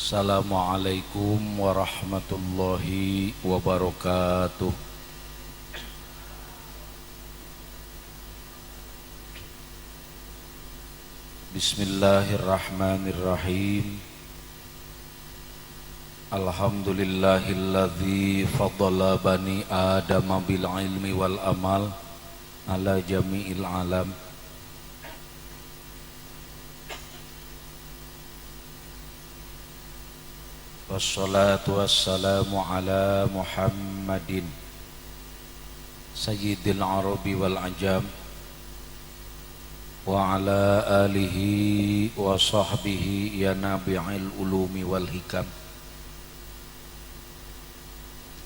Assalamualaikum warahmatullahi wabarakatuh. Bismillahirrahmanirrahim. Alhamdulillahilladzi faddala bani Adama bil ilmi wal amal ala jami'il alam. Wassalatu wassalamu ala Muhammadin sayyidil arabi wal ajam wa ala alihi wa sahbihi ya nabi'il ulumi wal hikam.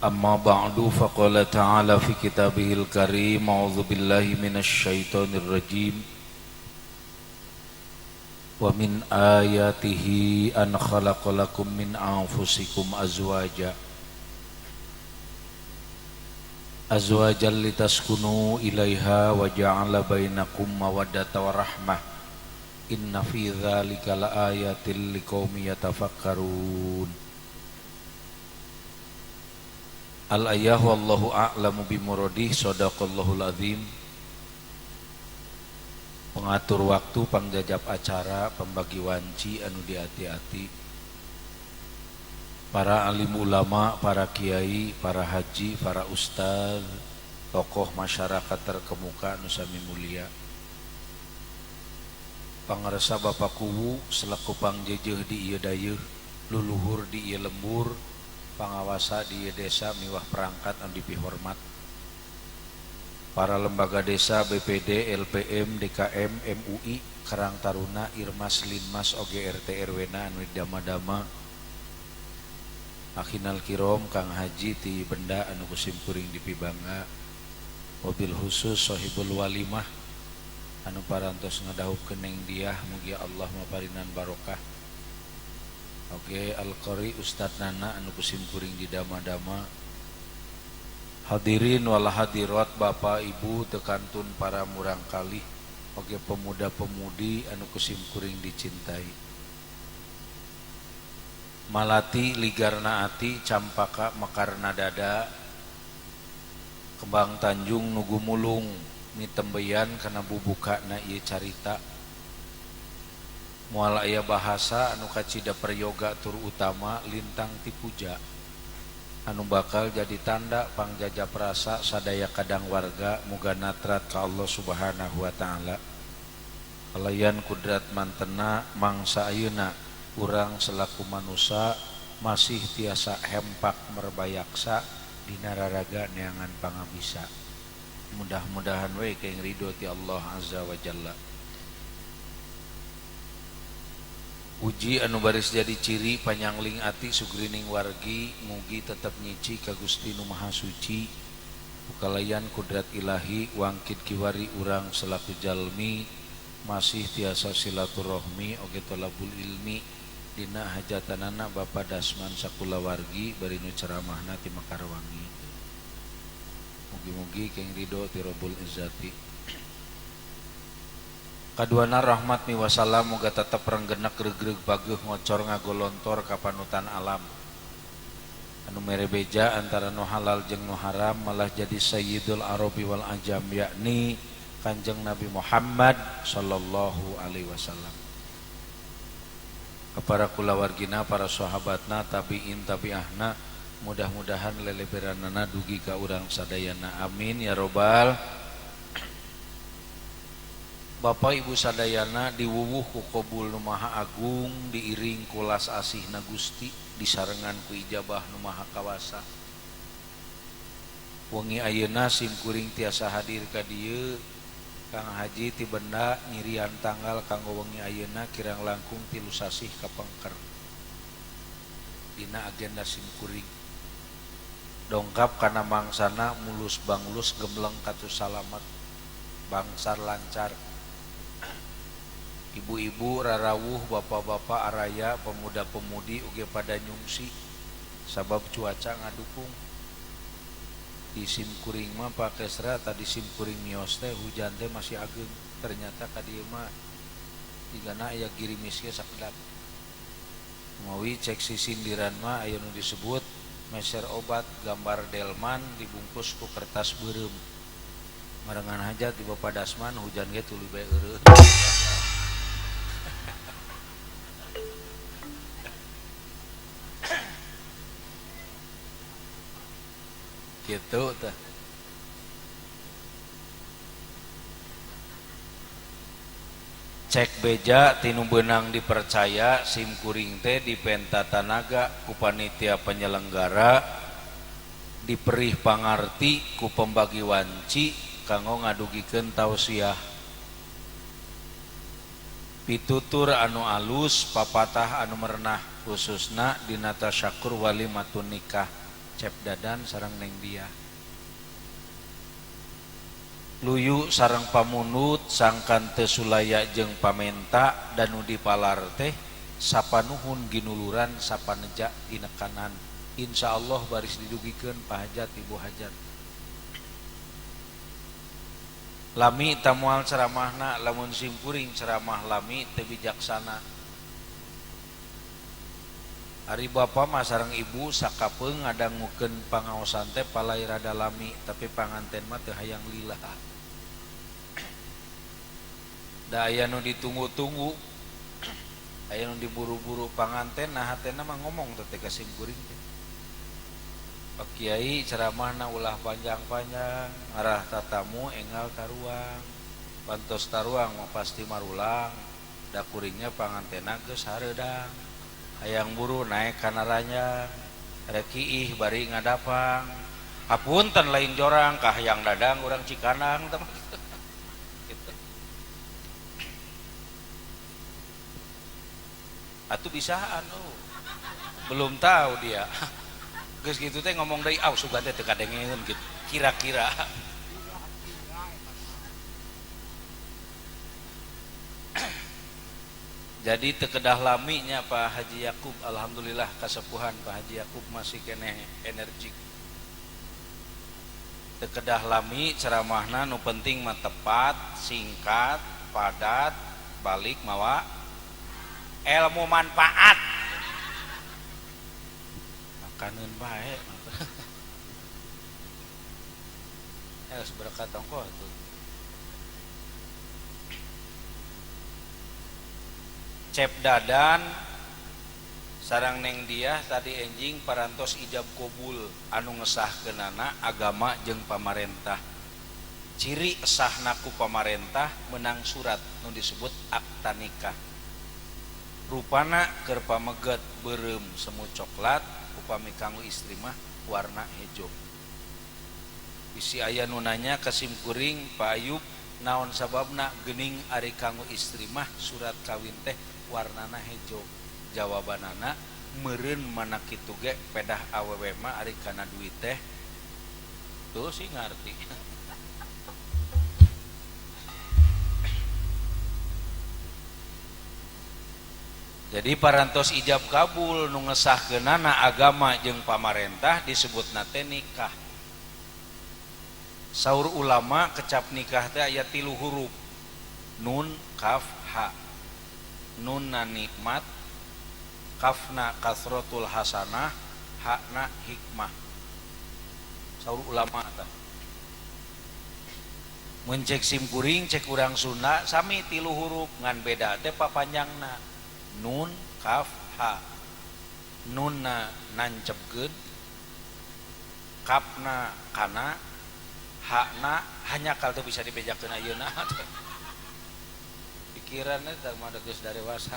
Amma ba'du, faqala ta'ala fi kitabihil karim, a'udzu billahi minasy syaithanir rajim. Wa min ayatihi an khalaqalakum min anfusikum azwajan litaskunu ilaiha wa ja'ala bainakum mawaddatan wa rahmah. Inna fi dzalika laayatil liqaumin yatafakkarun. Al-ayah wallahu a'lamu bimuradih. Shadaqallahul azim. Pengatur waktu, pangjajab acara, pembagi wanci anu diati-ati, para alim ulama, para kiai, para haji, para ustaz, tokoh masyarakat terkemuka anu sami mulia, pangaresa Bapak Kuwu selaku pangjejeh di ieu dayeuh, luluhur di ieu lembur, pangawasa di ieu desa miwah perangkat anu dipihormat, para lembaga desa, BPD, LPM, DKM, MUI, Karang Taruna, Irmas, Linmas, oge RT RW-na anu dama-dama, akhinal kirom, Kang Haji ti benda anu kusimkuring di Pibangga, mobil khusus sohibul walimah anu parantos ngadahuk keneng diah, mugi Allah maparinan barokah. Oge Al-Qari Ustadz Nana anu kusimkuring di dama-dama, hadirin wal hadirat, Bapak Ibu tekantun para murang kalih, oge pemuda-pemudi anu kusimkuring dicintai, malati ligarna ati, campaka mekarna dada, kembang Tanjung nugu mulung mitembeyan kana bubukana ieu carita, moal aya bahasa anu kacida prayoga tur utama lintang ti puja anu bakal jadi tanda pangjajab rasa sadaya kadang warga muga natrat ka Allah Subhanahu wa taala. Kalayan kudrat mantena mangsa ayeuna urang selaku manusia masih tiasa hempak merbayaksa dina raraga neangan pangabisa. Mudah-mudahan we kaing ridho ti Allah azza wa jalla. Uji anu baris jadi ciri panyangling ati sugrining wargi, mugi tetap nyici ka Gusti Nu Maha Suci. Ukalayan kudrat ilahi wangkit kiwari urang selaku jalmi masih tiasa silaturahmi oge tolabul ilmi dina hajatanana Bapa Dasman sakula wargi bari nu ceramahna ti Mekarwangi. Mugi-mugi keng ridho ti Rabbul Izzati. Kaduana rahmat mi wasalam muga tetep renggenek regreg baguh ngocor ngagolontor ka panutan alam anu mere beja antara nu halal jeung nu haram, malah jadi sayyidul arabi wal ajam, yakni Kanjeng Nabi Muhammad sallallahu alaihi wasallam. Para kulawargina, para sahabatna, tabiin tabiahna, mudah-mudahan leleberanana dugi ka urang sadayana, amin ya robbal. Bapak Ibu sadayana diwuwuh ku qabul nu maha agung, diiring kulas asihna Gusti, disarengan ku ijabah nu maha kawasa. Wengi ayeuna simkuring tiasa hadir ka dieu Kang Haji ti benda nyirian tanggal kanggo wengi ayeuna kirang langkung 3 sasih kapengker dina agenda simkuring. Dongkap kana mangsana mulus banglus gembleng katus salamet, bangsar lancar. Ibu-ibu rarawuh, bapak-bapak araya, pemuda-pemudi uge pada nyungsi sabab cuaca ngadukung. Di simkuring mah pakesra tadi simkuring mios teh hujan teh masih ageng, ternyata ka dieu mah tigana aya girimis ge sakedap. mawi cek si sindiran mah aya nu disebut meser obat gambar delman dibungkus ku kertas beureum marengan hajat di Bapak Dasman hujan ge tuluy bae eureun kitu tah. Cek beja tinu beunang dipercaya sim kuring teh di Pentatanaga ku panitia penyelenggara diperih pangarti ku pembagi wanci kanggo ngadugikeun tausiah pitutur anu alus papatah anu merenah khususna dina tasyakur walimatun nikah Cep Dadan sareng Neng Diah luyu sareng pamunut sangkan teu sulaya jeung pamenta dan nu dipalar teh sapanuhun ginuluran sapaneja ginekanan insyaallah baris didugikeun pahajat ibu hajat lami tamual ceramahna lamun simkuring ceramah lami teu bijaksana ari bapa mah sareng ibu sakapeung ngadangukeun pangaosan teh palai rada lami tapi panganten mah teu hayang lila da aya nu ditunggu-tunggu aya nu diburu-buru panganten nah hatena mah ngomong teh ka simkuring teh Pak Kiai ceramahna ulah panjang-panjang arah tatamu enggal taruang pantos taruang mah pasti marulang da kuringnya pangantena geus hareudang hayang buru naik kana ranjang rek iih bari ngadapang hapunten lain jorang ka hayang dadang urang Cikanang teh gitu. Atuh bisaan belum tahu dia geus kitu teh ngomong deui aw sugan teh teu kadengeun gitu kira-kira jadi tekedah laminya Pak Haji Yakub alhamdulillah kasepuhan Pak Haji Yakub masih kene energik tekedah lami ceramahna nu penting mah tepat singkat padat balik mawa ilmu manfaat makanan bae geus berkat tongko tuh Cep Dadan sarang Neng Diah tadi enjing parantos ijab kabul anu ngesahkeunana agama jeung pamarentah ciri sahna ku pamarentah menang surat nu disebut akta nikah rupana keur pameget beureum semu coklat upami kanggo istri mah warna hejo bisi aya nu nanya ka simkuring Pak Ayub naon sababna geuning ari kanggo istri mah surat kawin teh warnana hejo jawabanana meureun mana kitu ge pedah awewe mah ari kana duit teh tuh sih ngarti jadi parantos ijab kabul nu ngesahkeunana agama jeung pamarentah disebutna teh nikah saur ulama kecap nikah teh aya 3 huruf nun kaf ha nunna nikmat kafna kasratul hasanah hakna hikmah saur ulama tah mun cek simkuring cek urang Sunda sami 3 huruf ngan beda teh papanjangna nun kaf ha nunna nancepkeun kapna kana hakna hanya kalau bisa dibejakeun ayeuna pikiranna teh mah geus darewasa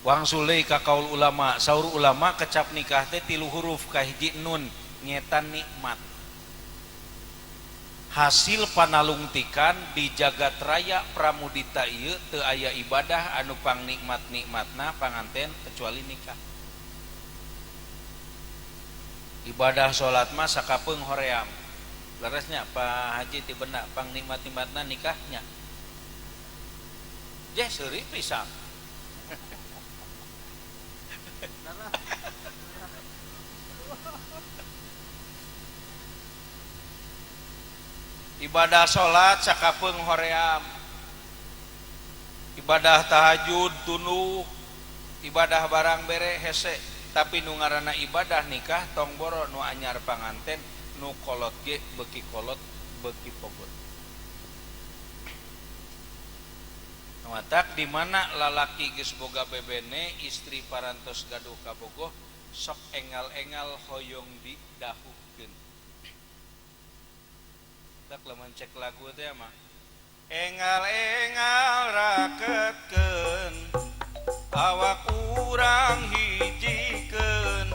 wangsuleuy ka kaul ulama saur ulama kecap nikah teh 3 huruf kahiji nun ngetan nikmat hasil panalungtikan di jagat raya pramudita ieu teu aya ibadah anu pangnikmat-nikmatna panganten kecuali nikah ibadah salat mah sakapeung hoream leresnya Pak Haji ti benak pang nikmat-nikmatna nikahnya jeh seuri pisan ibadah salat sakapeung hoream ibadah tahajud tunduk, ibadah barang bere hese, tapi nu ngaranna ibadah nikah tong boro nu anyar panganten nu kolot ge beuki kolot beuki pogot. Matak di mana lalaki geus boga bebene, istri parantos gaduh kabogoh, sok engal-engal hoyong didahukeun. Tak lamun cek lagu teh mah engal-engal raketkeun awak urang hijikeun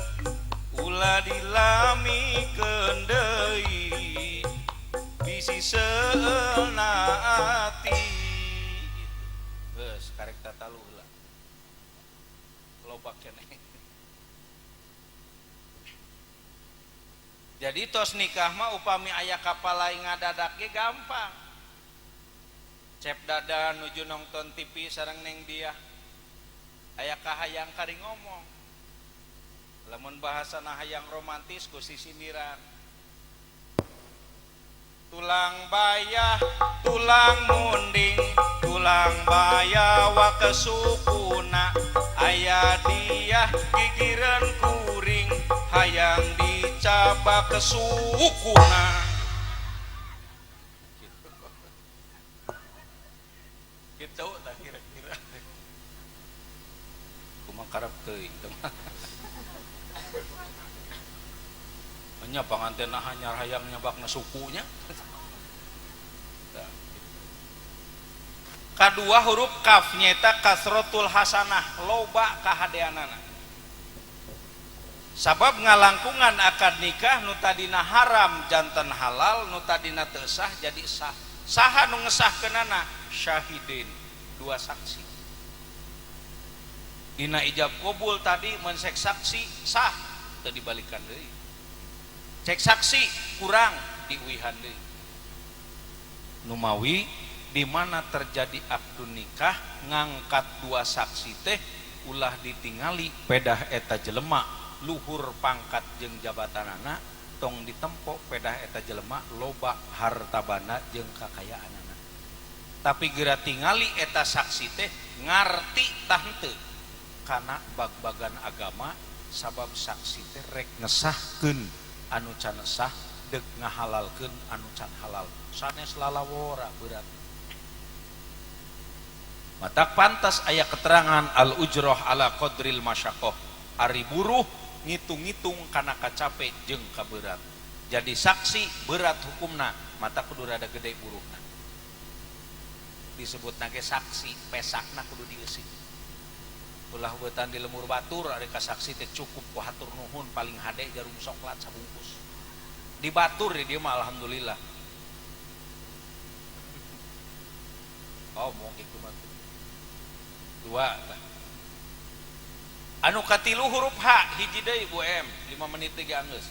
ulah dilamikeun deui bisi seulna ati. Geus karek tataluh heula. Loba keneh. Jadi tos nikah mah upami aya kapal lain ngadadak ge gampang. Cep dada nuju nonton TV sareng neng dia. Aya kahayang kari ngomong. Lamun bahasana hayang romantis ku sisindiran. Tulang bayah, tulang munding, tulang bayah wa kesukuna. Aya dia gigireun kuring, hayang dicaba kesukuna. Gitu tak kira-kira. Kumaha karep teuing teman. Nya panganten hanyar hayang nyabakna sukunya. Kadua huruf kaf nyata kasrotul hasanah, loba kahadeanana. Sabab ngalangkungan akad nikah nu tadina haram janten halal, nu tadina teu sah jadi sah. Saha nu ngesahkeunana? Syahidin, dua saksi. Dina ijab qabul tadi mensek saksi sah, teu dibalikan deui. Cek saksi kurang diuihan deui. Numawi di mana terjadi akdun nikah ngangkat dua saksi teh ulah ditingali pedah eta jelema luhur pangkat jeung jabatanana tong ditempo pedah eta jelema loba hartabana jeung kakayaanana. Tapi geura tingali eta saksi teh ngarti tah henteu kana bag-bagan agama sabab saksi teh rek ngesahkeun anu can sah deg ngahalalkeun anu can halal sanes lalawora berat. Matak pantas aya keterangan al ujroh ala qadril masyaqqah, ari buruh ngitung-ngitung kana kacape jeung kaberat. Jadi saksi berat hukumna mata kudu rada gede buruhna. Disebutna ge saksi pesakna kudu dieusi. Ulah beutan di lemur batur ari ka saksi teh cukup ku hatur nuhun paling hade jarum soklat sabungkus. Di batur di dieu mah alhamdulillah. Oh mau kitu mah. Dua. Anu katilu huruf H hiji deui Bu M 5 menit ge geus.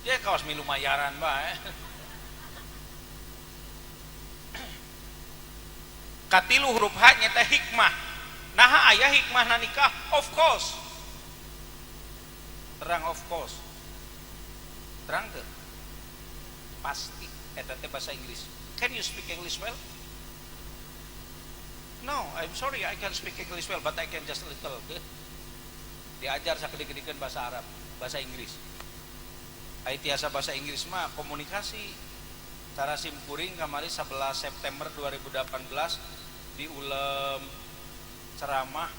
Ye kaos milu mayaran bae. Katilu huruf H nyata hikmah. Nah ayah hikmah nikah, of course. Terang of course. Terang ke? Pasti. Eta teh bahasa Inggris. Can you speak English well? No, I'm sorry, I can speak English well, but I can just a little. Diajar sakedik-kedikeun bahasa Arab, bahasa Inggris. Ai tiasa bahasa Inggris mah komunikasi. Cara simkuring kamari 11 September 2018 di ulem ceramah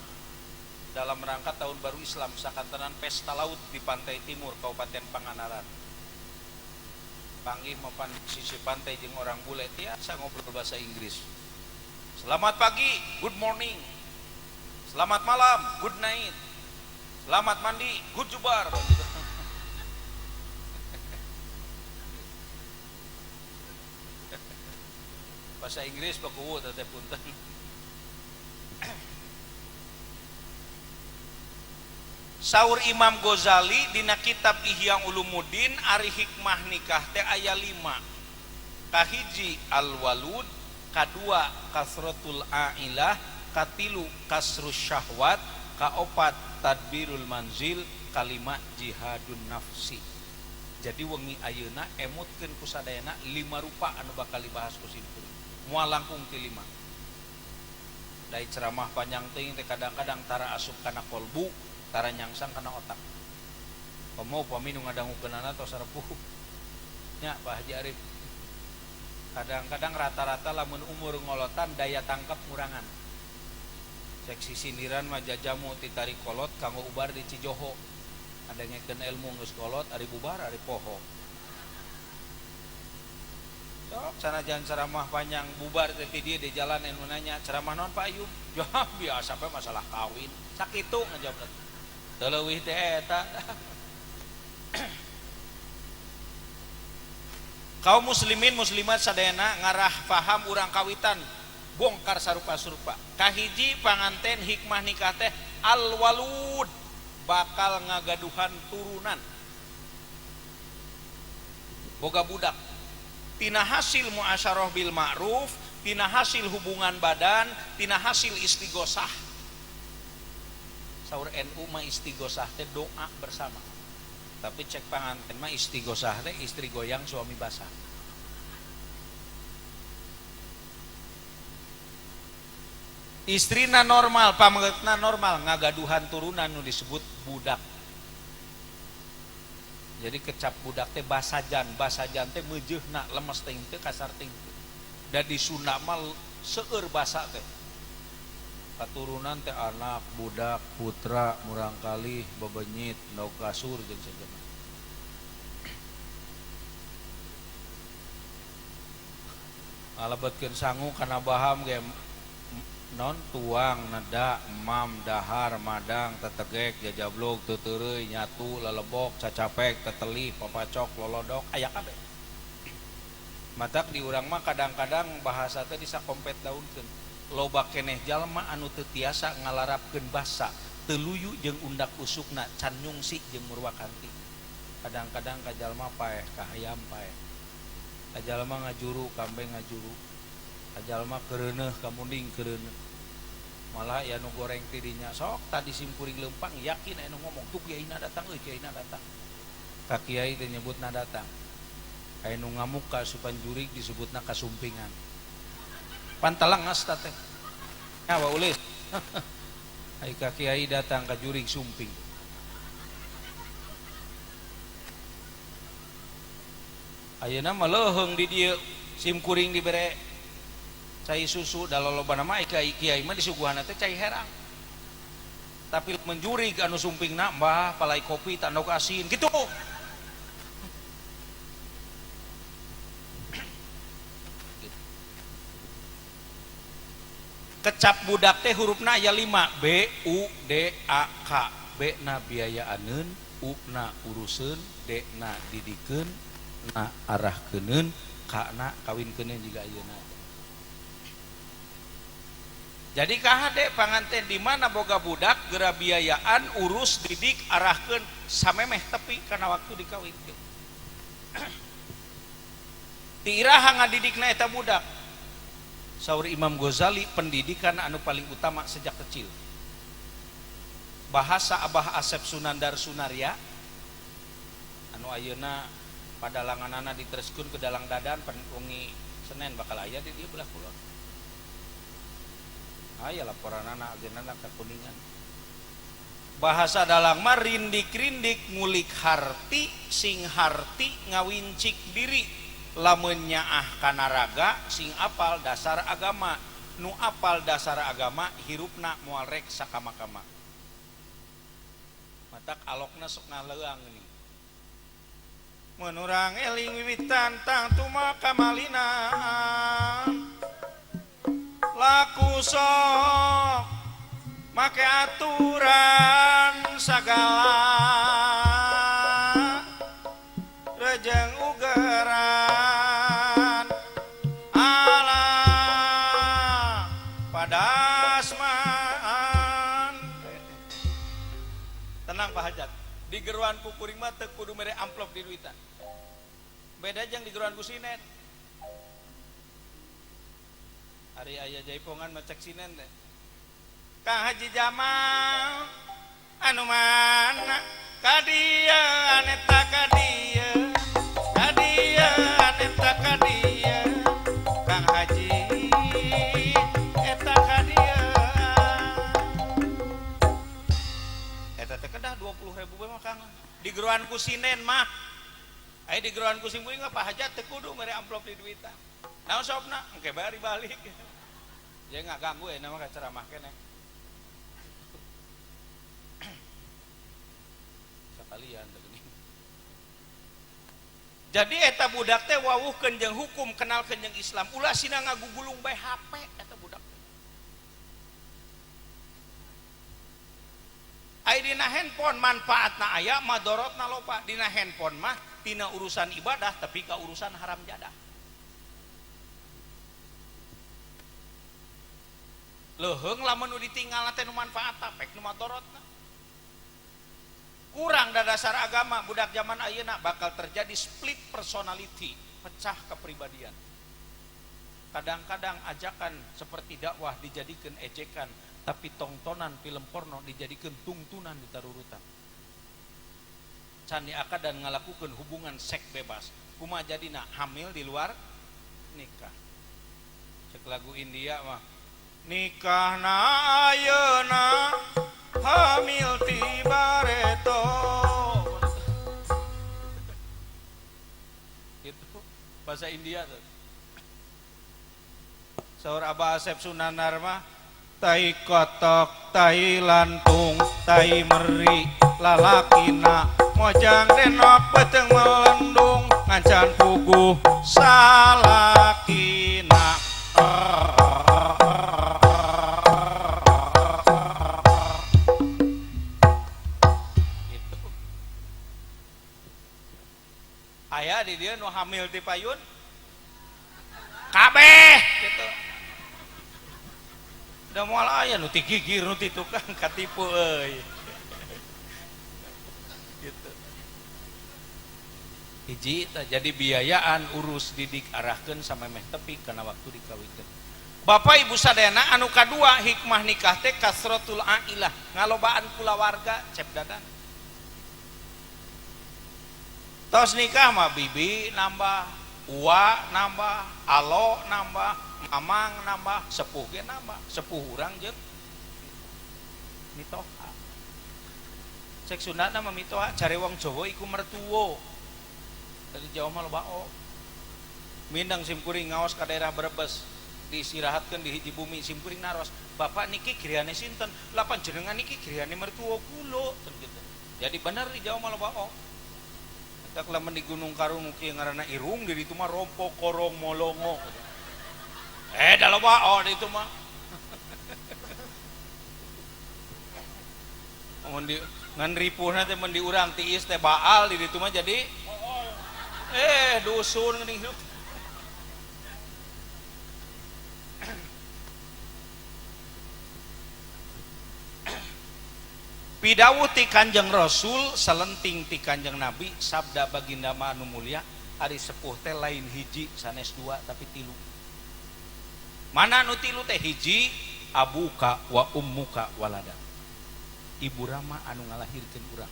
dalam rangka tahun baru Islam sakantenan pesta laut di pantai timur Kabupaten Pangandaran. Panggih mapan sisi pantai jeung orang bule tiasa ngobrol bahasa Inggris. Selamat pagi, good morning. Selamat malam, good night. Selamat mandi, good jubar. Bahasa Inggris bakuwu teh punten. Saur Imam Ghazali dina kitab Ihya Ulumuddin ari hikmah nikah teh aya 5. Kahiji al-walud, kadua kasratul ailah, katilu kasrus syahwat, kaopat tadbirul manzil, kalima jihadun nafsi. Jadi wengi ayeuna emutkeun ku sadayana 5 rupa anu bakal dibahas ku simkuring. Moal langkung ti 5. Dari ceramah panjang ting teh kadang-kadang tara asup kana kolbu, tara nyangsang kana otak. Pamau pami nu ngadangukeunana tos sarepuh. Nya Pak Haji Arif. Kadang-kadang rata-rata lamun umur ngolotan daya tangkap ngurangan. Cek sindiran mah jajamu ti tari kolot kanggo ubar di Cijoho. Ada ngeken ilmu geus kolot ari bubar ari poho. Sok sanajan ceramah panjang bubar teh dia di jalan anu nanya ceramah naon Pak Ayub? Ya biasa pe masalah kawin. Sakitu ngajawab. Teu leuwih teh eta. Kaum muslimin muslimat sadayana ngarah paham urang kawitan bongkar sarupa-sarupa. Kahiji panganten hikmah nikah teh al-walud, bakal ngagaduhan turunan. Boga budak. Tina hasil muasyarah bil ma'ruf, tina hasil hubungan badan, tina hasil istighosah. Saur NU mah istighosah teh doa bersama. Tapi cek panganten mah istighosah teh istri goyang suami basah. Istrina normal, pamenggeutna normal, ngagaduhan turunan nu disebut budak. Jadi kecap budak teh basajan teh meujeuhna lemes teh teu kasar teh. Da di Sunda mah seueur basa teh. Katurunan teh anak, budak, putra, murangkalih, bebenyit, ndau kasur jeung sajeuna. Alebetkeun sangu kana baham ge non tuang, neda, emam, dahar, madang, tetegek, jajablog, tutureuy, nyatu, lelebok, cacapek, tetelih, papacok, lolodok, aya kabeh. Matak di urang mah kadang-kadang bahasa teh disakompet daunkeun. Loba keneh jalma anu teu tiasa ngalarapkeun basa, teu luyu jeung undak usukna, can nyungsi jeung murwakanti. Kadang-kadang ka jalma paeh, ka hayam paeh. Ka jalma ngajuru, kambing ngajuru. Ka jalma keureuneuh, ka munding keureuneuh. Malah ya nu goreng tidinya sok tadi simkuring lempang yakin anu ngomong tuh kiaina datang euy kiaina datang. Ka kiai teh nyebutna datang. Anu ngamuk ka supan jurig disebutna kasumpingan. Pantalangas teh. Nyawa ulis. Ai ka kiai datang ka jurig sumping. Ayeuna mah leuheung di dieu simkuring dibere cai susu da lolobana mah kiai mah disuguhan teh cai herang. Tapi menjurig anu sumpingna mbah palai kopi tandok asin gitu. Kecap budak teh hurufna aya 5, B U D A K. B na biayaaneun, U na uruseun, D na didikeun, na arahkeuneun, K na kawinkeun jiga ayeuna. Jadi kahade panganten di mana boga budak geura biayaan urus didik arahkeun samemeh tepi kana waktu dikawinkeun. Ti iraha ngadidikna eta budak. Saur Imam Ghazali pendidikan anu paling utama sejak kecil. Bahasa Abah Asep Sunandar Sunaria anu ayeuna padalanganana ditereskeun ke dalang dadan wengi Senen bakal aya di dieu belah kulon. Aya laporan anak agenana ka Kuningan. Bahasa dalang mah rindik-rindik ngulik harti sing harti ngawincik diri lamun nyaah kana raga sing apal dasar agama nu apal dasar agama hirupna moal rek sakama-kama. Matak alokna sok naleuang geuning. Mun urang eling wiwitan tang tuma kamalinaan laku sok make aturan sagala rejeng ugeran ala padasmaan. Tenang Pak Hajat, di geruan kukuring mah teu kudu mere amplop di duitan. Beda jeung di geruan kusinen. Hari ayah jaipongan macak sinen teh. Kang Haji Jamal anu mana kadia aneta kadia aneta kadia Kang Haji eta kadia ku sinen mah aya di geroan ku simkuring apa hajat teu kudu mere amplop di duitan naon sopna engke bari balik ya nggak ganggu ya nama ceramah keneh sekalian begini. Jadi eta budak teh wawuhkeun jeung hukum kenalkeun jeung Islam ulah sina ngagugulung bae HP eta budak aya dina handphone manfaatna aya madorotna loba dina handphone mah tina urusan ibadah tapi ka urusan haram jadah leuheung lamun nu ditinggalna teh nu manfaat pek nu madorotna kurang da dasar agama budak zaman ayeuna bakal terjadi split personality pecah kepribadian kadang-kadang ajakan seperti dakwah dijadikan ejekan tapi tontonan film porno dijadikan tungtunan di tarurutan can diakad dan ngalakukan hubungan seks bebas kumaha jadina hamil di luar nikah cek lagu India mah nikahna ayeuna hamil ti bareto itu bahasa India tuh saur Abah Asep Sunanar mah tai kotok, tai lantung, tai meri, lalakina mojang denok beteng melendung ngancan puguh salakina itu aya di dia nu hamil di payun kabeh gitu da moal aya nu ti gigir nu ti tukang katipu euy gitu hiji jadi biayaan urus didik arahkeun sampai meh tepi kana waktu dikawinkeun Bapak Ibu sadayana anu kadua hikmah nikah teh kasratul ailah ngalobaan kulawarga cep dadan tos nikah mah bibi nambah uwa nambah alo nambah mamang nambah sepuh ge nambah sepuh urang jeung mitoha cek Sundana mah mitoha cari wong Jawa iku mertuwo dari Jawa mah loba mindang simkuring ngaos ka daerah Brebes diistirahatkeun di hiji bumi simkuring naros bapak niki griane sinten lapan jenengan niki griane mertuwo kula gitu jadi bener di Jawa mah loba tak lamun di Gunung Karung kieu ngaranna irung di ditu mah rompok korong molongo dah loba itu mah mun di ngan ripuhna teh mun di urang tiis teh baal di ditu mah jadi dusun geuning hidup pidawuh ti Kanjeng Rasul salenting ti Kanjeng Nabi sabda baginda anu mulia ari sepuh teh lain hiji sanes dua tapi tilu mana nu tilu teh hiji abuka wa ummuka walada ibu rama anu ngalahirkeun urang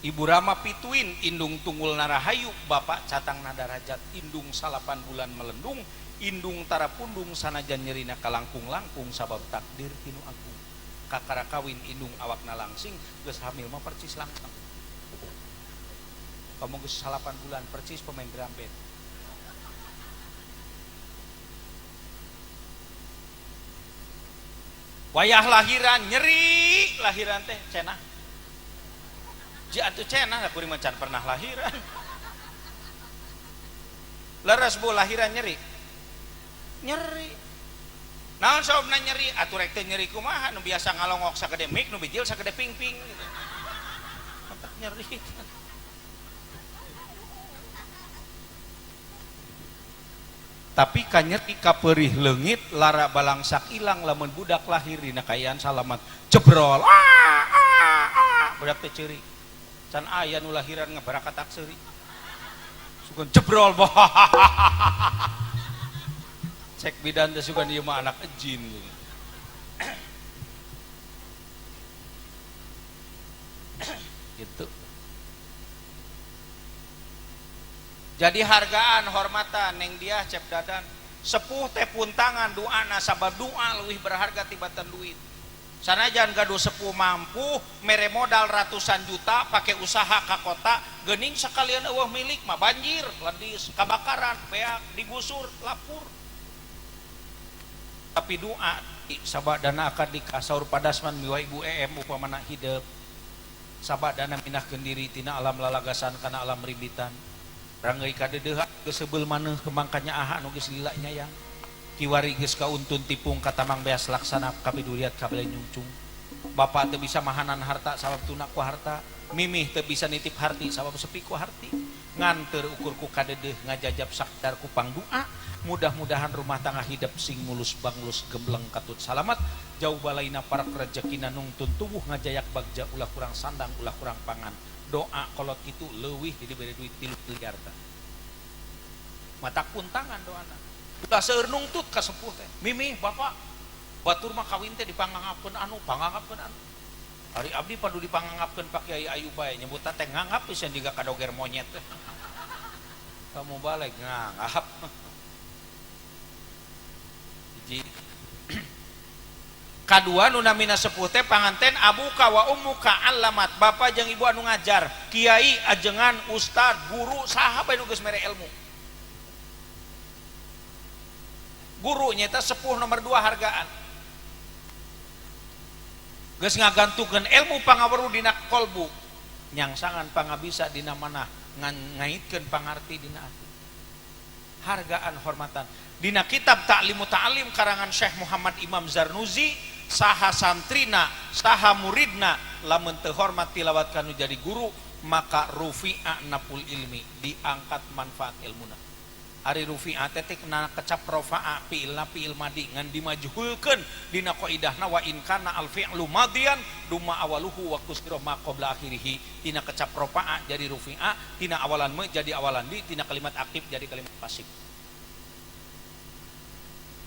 ibu rama pituin indung tunggul narahayu bapak catang nadarajat indung 8 bulan melendung indung tara pundung sanajan nyerina kalangkung-langkung sabab takdir tinu agung kakara kawin indung awakna langsing geus hamil mah percis langsung kamu geus 8 bulan percis pemain drum band wayah lahiran nyeri lahiran teh cenah atuh cenah da kuring macan pernah lahiran leres bu lahiran nyeri naon sababna nyeri atuh rek teh nyeri kumaha nu biasa ngalongok sagede mik nu bijil sagede pingping gitu otak nyeri tapi kanyeri kaperih leungit lara balangsak ilang lamun budak lahir dina kaayaan salamat jebrol budak teh ceuri can aya nu lahiran ngabarakatak seuri sugan jebrol cek bidan teh sugan ieu mah anak ejin gitu jadi hargaan hormatan neng dia cep dadan sepuh teh pun tangan doana sabab doa leuwih berharga tibatan duit Sanajan gaduh sepuh mampu mere modal ratusan juta pakai usaha ka kota geuning sakalian eueuh milik mah banjir, ledis, kebakaran, beak, digusur, lapur. Tapi doa sabadana akad nikah saur padasman miwa ibu upamana hidup sabadana minahkeun diri tina alam lalagasan kana alam rimbitan rangai kadeudeuk geus sebeul maneuh kemangkanya aha nu geus lila nyayang kiwari geus kauntun tipung katamang beas laksana kabiduriat kabele nyungcung bapak teu bisa mahanan harta sabab tuna ku harta mimih teu bisa nitip harti sabab sepi ku harti nganteur ukur ku kadeudeuk ngajajab sakdar ku pangdoa. Mudah-mudahan rumah tangga hidup sing mulus banglus gembleng katut salamat jauh balaina para rezekina nungtun tubuh ngajayak bagja ulah kurang sandang ulah kurang pangan doa kolot kitu leuwih di diberi duit 3 miliar teh mata puntangan doana udah seueur nungtut ka sepuh teh mimih bapak batur mah kawin teh dipangangapkeun anu ari abdi padu dipangangapkeun pak Kyai Ayub bae nyebut teh ngangap pisan jiga kadoger monyet kamu balik ngangap kadua nu namina sepuh teh panganten abuka wa ummuka allamat bapak jeung ibu anu ngajar kiai ajengan ustad guru saha bae nu geus mere ilmu guru nyata sepuh nomor 2 hargaan geus ngagantukeun ilmu pangaweruh dina kolbu nyangsangan pangabisa dina manah ngaitkeun pangarti dina ati hargaan hormatan dina kitab Ta'limu Ta'lim karangan Syekh Muhammad Imam Zarnuzi saha santrina saha muridna lamun teu hormat tilawat kanu jadi guru maka rufi'a napul ilmi diangkat manfaat ilmuna ari rufi'a teh na kecap rafa'a fi'ilna fi'il madi ngan dimajhulkeun dina qaidahna wa in kana al fi'lu madiyan duma awaluhu wa kusira ma qabla akhirih tina kecap rafa'a jadi rufi'a tina awalan me jadi awalan di tina kalimat aktif jadi kalimat pasif.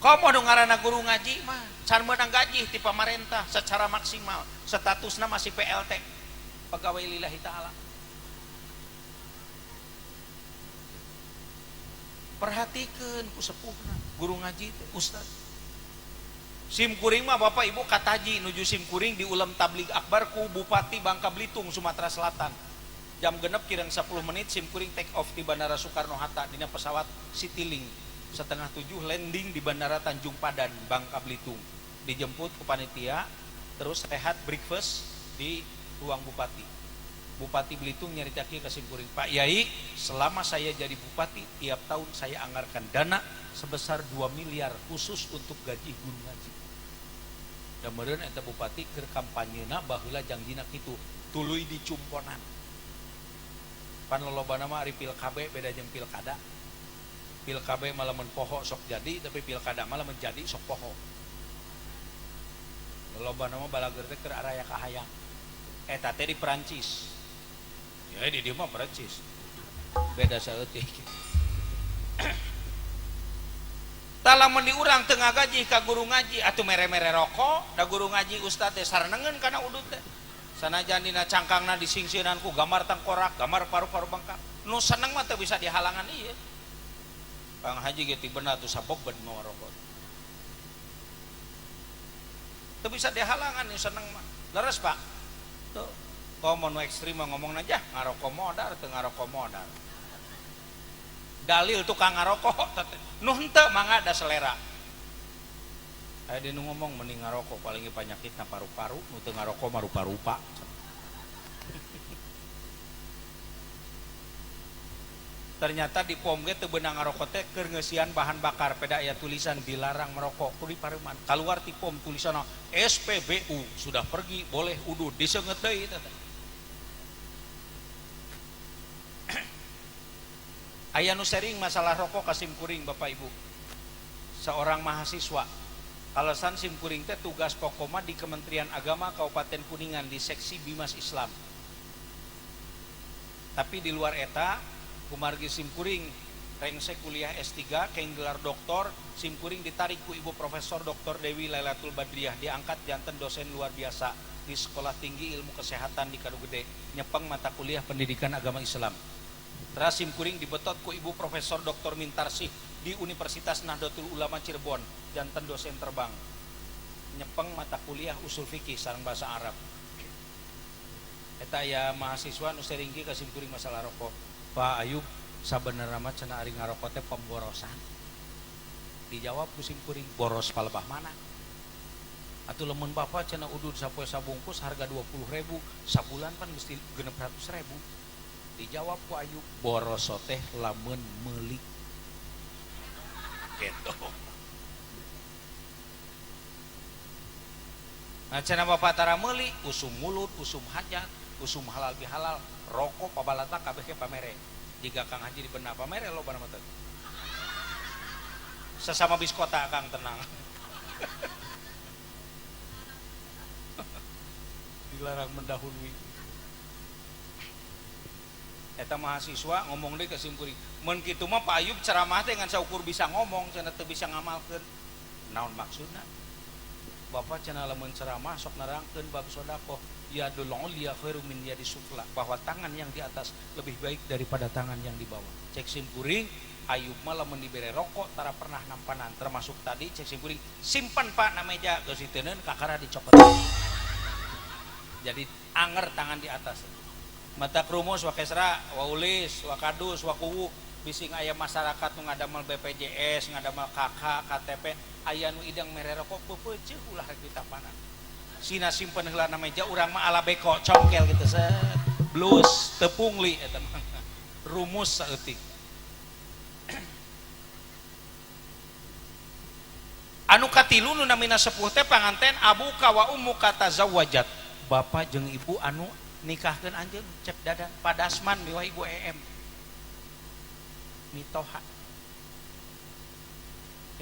Komo nu ngaranna guru ngaji mah can meunang gaji ti pamarentah secara maksimal statusna masih PLT pegawai lillahi taala. Perhatikeun ku sepuhna guru ngaji teh ustad sim kuring mah bapak ibu kataji nuju sim kuring di ulam tabligh akbar ku Bupati Bangka Belitung Sumatera Selatan jam genep kirang 10 menit sim kuring take off di Bandara Soekarno Hatta dina pesawat Citylink 6:30 landing di Bandara Tanjung Padan Bangka Belitung dijemput ke panitia terus rehat breakfast di ruang Bupati Belitung nyaritakeun ka sim kuring Pak Yai selama saya jadi bupati tiap tahun saya anggarkan dana sebesar 2 miliar khusus untuk gaji guru ngaji da meureun eta bupati keur kampanyeuna baheula jangjina kitu tuluy dicumponan pan lolobana mah ari pilkabe beda jeung pilkada pilkabe malah men poho sok jadi tapi pilkada malah menjadi sok poho lolobana mah balager teh keur araya kahayang eta teh di Perancis ya di dieu mah Perancis beda saeutik talamun di urang teu ngagaji ka guru ngaji atuh mere-mere rokok da guru ngaji ustad teh sarenengeun kana udut teh sanajan dina cangkangna disingsieunan ku gambar tengkorak gambar paru-paru bengkak nu seneng mah teu bisa dihalangan ieu Kang Haji ge tibena tuh sabobed mau rokok teu bisa dihalangan nih seneng mah leres Pak tuh komo nu ekstrim ngomong aja ngarokok modar teu ngarokok modar dalil tukang ngarokok nu henteu mangga da selera aya nu ngomong mending ngarokok paling panyakitna paru-paru nu teu ngarokok mah rupa-rupa ternyata di POM ge teu beunang ngarokok teh keur ngeusian bahan bakar peda aya tulisan dilarang merokok kudu dipareuman kaluar ti POM tulisanna SPBU sudah pergi boleh udud diseungeut deui eta teh aya nu sharing masalah rokok ka sim kuring Bapak Ibu seorang mahasiswa alasan sim kuring teh tugas pokokna di Kementerian Agama Kabupaten Kuningan di seksi Bimas Islam tapi di luar eta kumargi sim kuring rengse kuliah S3 keng gelar doktor sim kuring ditarik ku Ibu Profesor Dr. Dewi Lailatul Badriah diangkat janten dosen luar biasa di Sekolah Tinggi Ilmu Kesehatan di Kadugede nyepeng mata kuliah pendidikan agama Islam terus sim kuring dibetot ku Ibu Profesor Dr. Mintarsih di Universitas Nahdlatul Ulama Cirebon janten dosen terbang nyepeng mata kuliah usul fikih sareng bahasa Arab. Eta ya mahasiswa nu seringki kasimkuring masalah rokok. Pak Ayub, sabenerna mah cenah ari ngarokok teh pemborosan. Dijawab ku simkuring, boros palebah mana? Atuh lamun Bapak cenah udud sapoe sabungkus harga 20.000, sabulan pan mesti 600.000. Dijawab ku Ayub, boros teh lamun meuli. Gitu. Nah cenah Bapak tara meuli, usum mulut, usum hajat, usum halal bihalal, rokok pabalata kabeh ke pamere. Jika Kang Haji di benak pamere lo pada mata. Sesama biskota Kang tenang. Dilarang mendahului. Eta mahasiswa ngomong deui ka simkuring. Mun kitu mah Pak Ayub ceramah teh ngan saukur bisa ngomong, cenah teu bisa ngamalkeun. Naon maksudna? Bapak cenah lamun ceramah sok nerangkeun bab sedekah. Ya dulul ya khairu min yadi sufla, bahwa tangan yang di atas lebih baik daripada tangan yang di bawah. Cek simkuring, Ayub mah lamun dibere rokok tara pernah nampanan, termasuk tadi cek simkuring, simpan Pak na meja geus diteuneun kakara dicopot. Jadi anger tangan di atas. Mata krumus wa kesra, wa ulis, wa kadus, wa kuwu, bising aya masyarakat nu ngadamel BPJS, ngadamel KK, KTP, aya nu idang mere rokok peupeuceuh ulah rek ditapanan. Sina simpen heula na meja urang mah ala beko congkel gitu set blus tepungli eta mah rumus saeutik. Anu katilu nu namina sepuh teh panganten abuka wa ummuka tazawwajat, bapak jeung ibu anu nikahkeun anjeun cep dadan padasman miwah ibu em mitoha.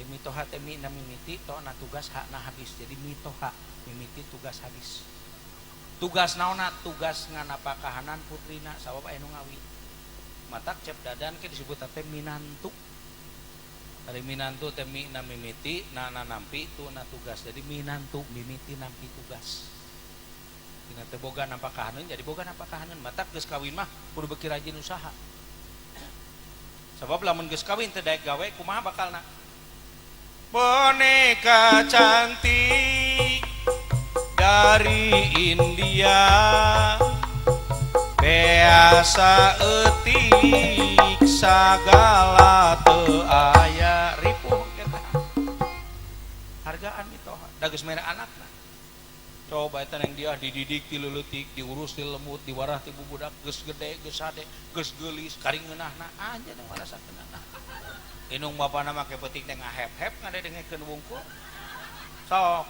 Mitoha teh mi na mimiti to na tugas hakna habis, jadi mitoha mimiti tugas habis. Tugas naonna? Tugas nganapakahanan putrina sabab aya nu ngawi. Matak cep dadan ke disebut teh minantu. Ari minantu teh mi na mimiti na nampi tu na tugas. Jadi minantu mimiti nampi tugas. Dina teh boga napakahaneun jadi boga napakahaneun. Matak geus kawin mah kudu beuki rajin usaha. Sabab lamun geus kawin teu daek gawe kumaha bakalna? Boneka cantik dari India, biasa etik sagala teu aya ripuh kita. Hargaan itu da geus mere anakna. Coba eta yang dia dididik ti leuletik, diurus ti lemut, diwarah ti bubudak, geus gede, geus sade, geus geulis, karing ngeunahna anja nu ngarasakeunna. Inung bapana make peuting teh ngahep-hep ngadedengekeun wungkul. Sok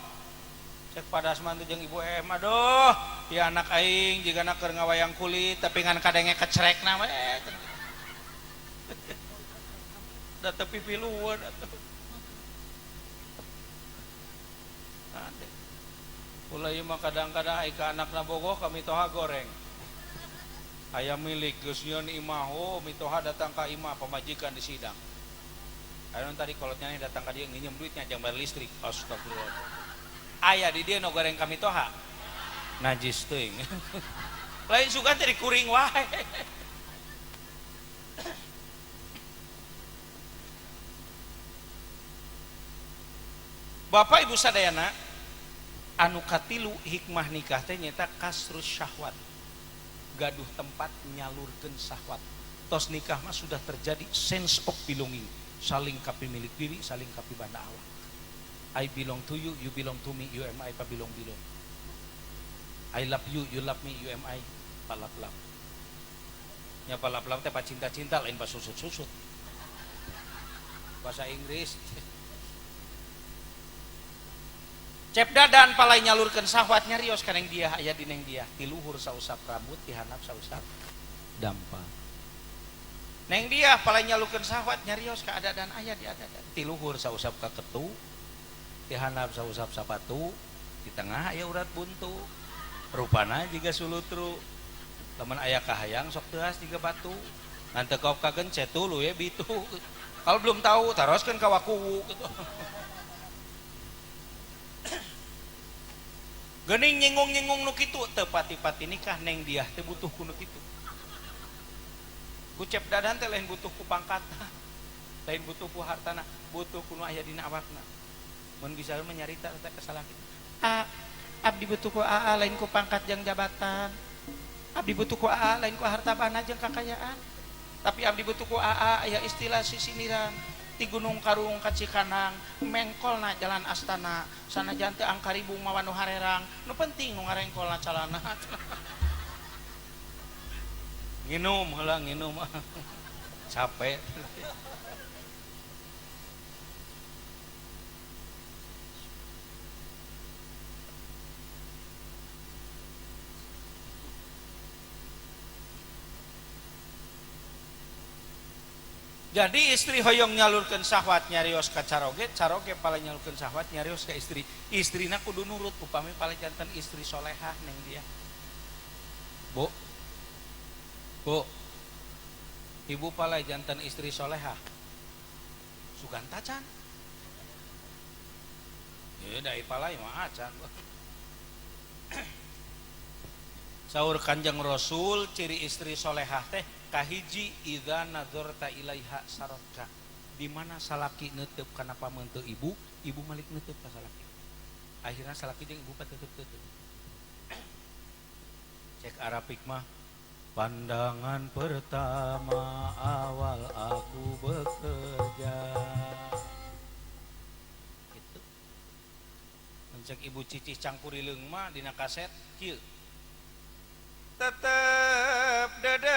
cek padasman teh jeung ibu em, aduh, ya anak aing jigana keur ngawayang kulit tapi ngan kadenge kecrekna we. Da tepi pilueun atuh. Ade. Ulah ieu mah kadang-kadang ai ka anakna bogoh ka mitoha goreng. Aya milik geus nyieun imah, oh mitoha datang ka imah pamajikan di sidang. Ayeuna tadi kolotnya datang ka dieu nginjem duitnya jang bayar listrik. Astagfirullah. Aya di dieu nu goreng ka mitoha. Najis teuing. Lain sugan teh dikuring wae. Bapak Ibu sadayana, anu katilu hikmah nikah teh nyata kasrus syahwat. Gaduh tempat nyalurkeun syahwat. Tos nikah mah sudah terjadi sense of belonging. Saling kapimilik diri, saling kapibanda Allah. I belong to you, you belong to me, you am I belong. I love you, you love me, you am I palap-lap. Nya palap-lap teh pacinta-cinta lain pas susut-susut. Bahasa Inggris. Cep dadan palai nyalurkeun syahwat nyarios ka neng dia aya di neng dia. Ti luhur sausap rambut, ti handap sausap dampal. Neng dia palai nyalurkeun syahwat nyarios ka adadan aya di adadan. Ti luhur sausap ka ketu, ti handap sausap sapatu, di tengah aya urat buntu. Rupana jiga sulutru. Lamun aya kahayang sok teuas jiga batu. Ngan teu kaop ka gencet tuluy ya bitu. Kalau belum tahu taroskeun ka wakuwu gitu. Geuning nyinggung-nyinggung nu kitu teu pati-pati nikah neng dia teu butuh ku nu kitu. Ku cep dadan teh lain butuh ku pangkatna, lain butuh ku hartana, butuh ku nu aya dina awakna. Mun bisa mah nyarita eta kesalahan kitu. A, abdi butuh ku AA lain ku pangkat jeung jabatan, abdi butuh ku AA lain ku harta bana jeung kakayaan, tapi abdi butuh ku AA aya istilah sisiniran ti Gunung Karung ka Cikanang mengkolna jalan Astana sanajan teu angkaribung mawa nu harerang nu penting nu ngarengkolna calana nginum heula nginum capek. Jadi istri hoyong nyalurkeun syahwat nyarios ka caroge, caroge paling nyalurkeun syahwat nyarios ka istri. Istrina kudu nurut upami paling jantan istri solehah neng dia. Bu. Bu. Ibu paling jantan istri solehah. Suganta can. Ya dai palai mah acan. Saur Kanjeng Rasul ciri istri solehah teh kahiji idza nadzarta ilaiha saraka, di mana salaki neuteup kana pamenteun ibu, ibu malik neuteup ka salaki. Akhirna salaki jeung ibu pateuteub-teuteub. Cek Arabik mah pandangan pertama awal aku bekerja. Gitu. Cek ibu cicih cangkurileung mah dina kaset kieu. Tetep dede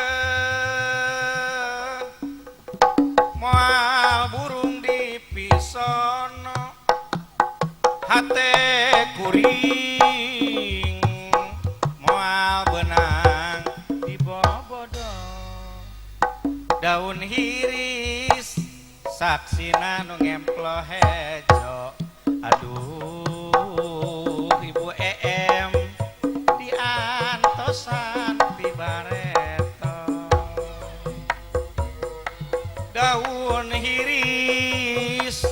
moal burung di pisono hate kuring moal benang di bobodo daun hiris saksina nu ngemplo hejo aduh ibu em diantosan pibareto daun hiris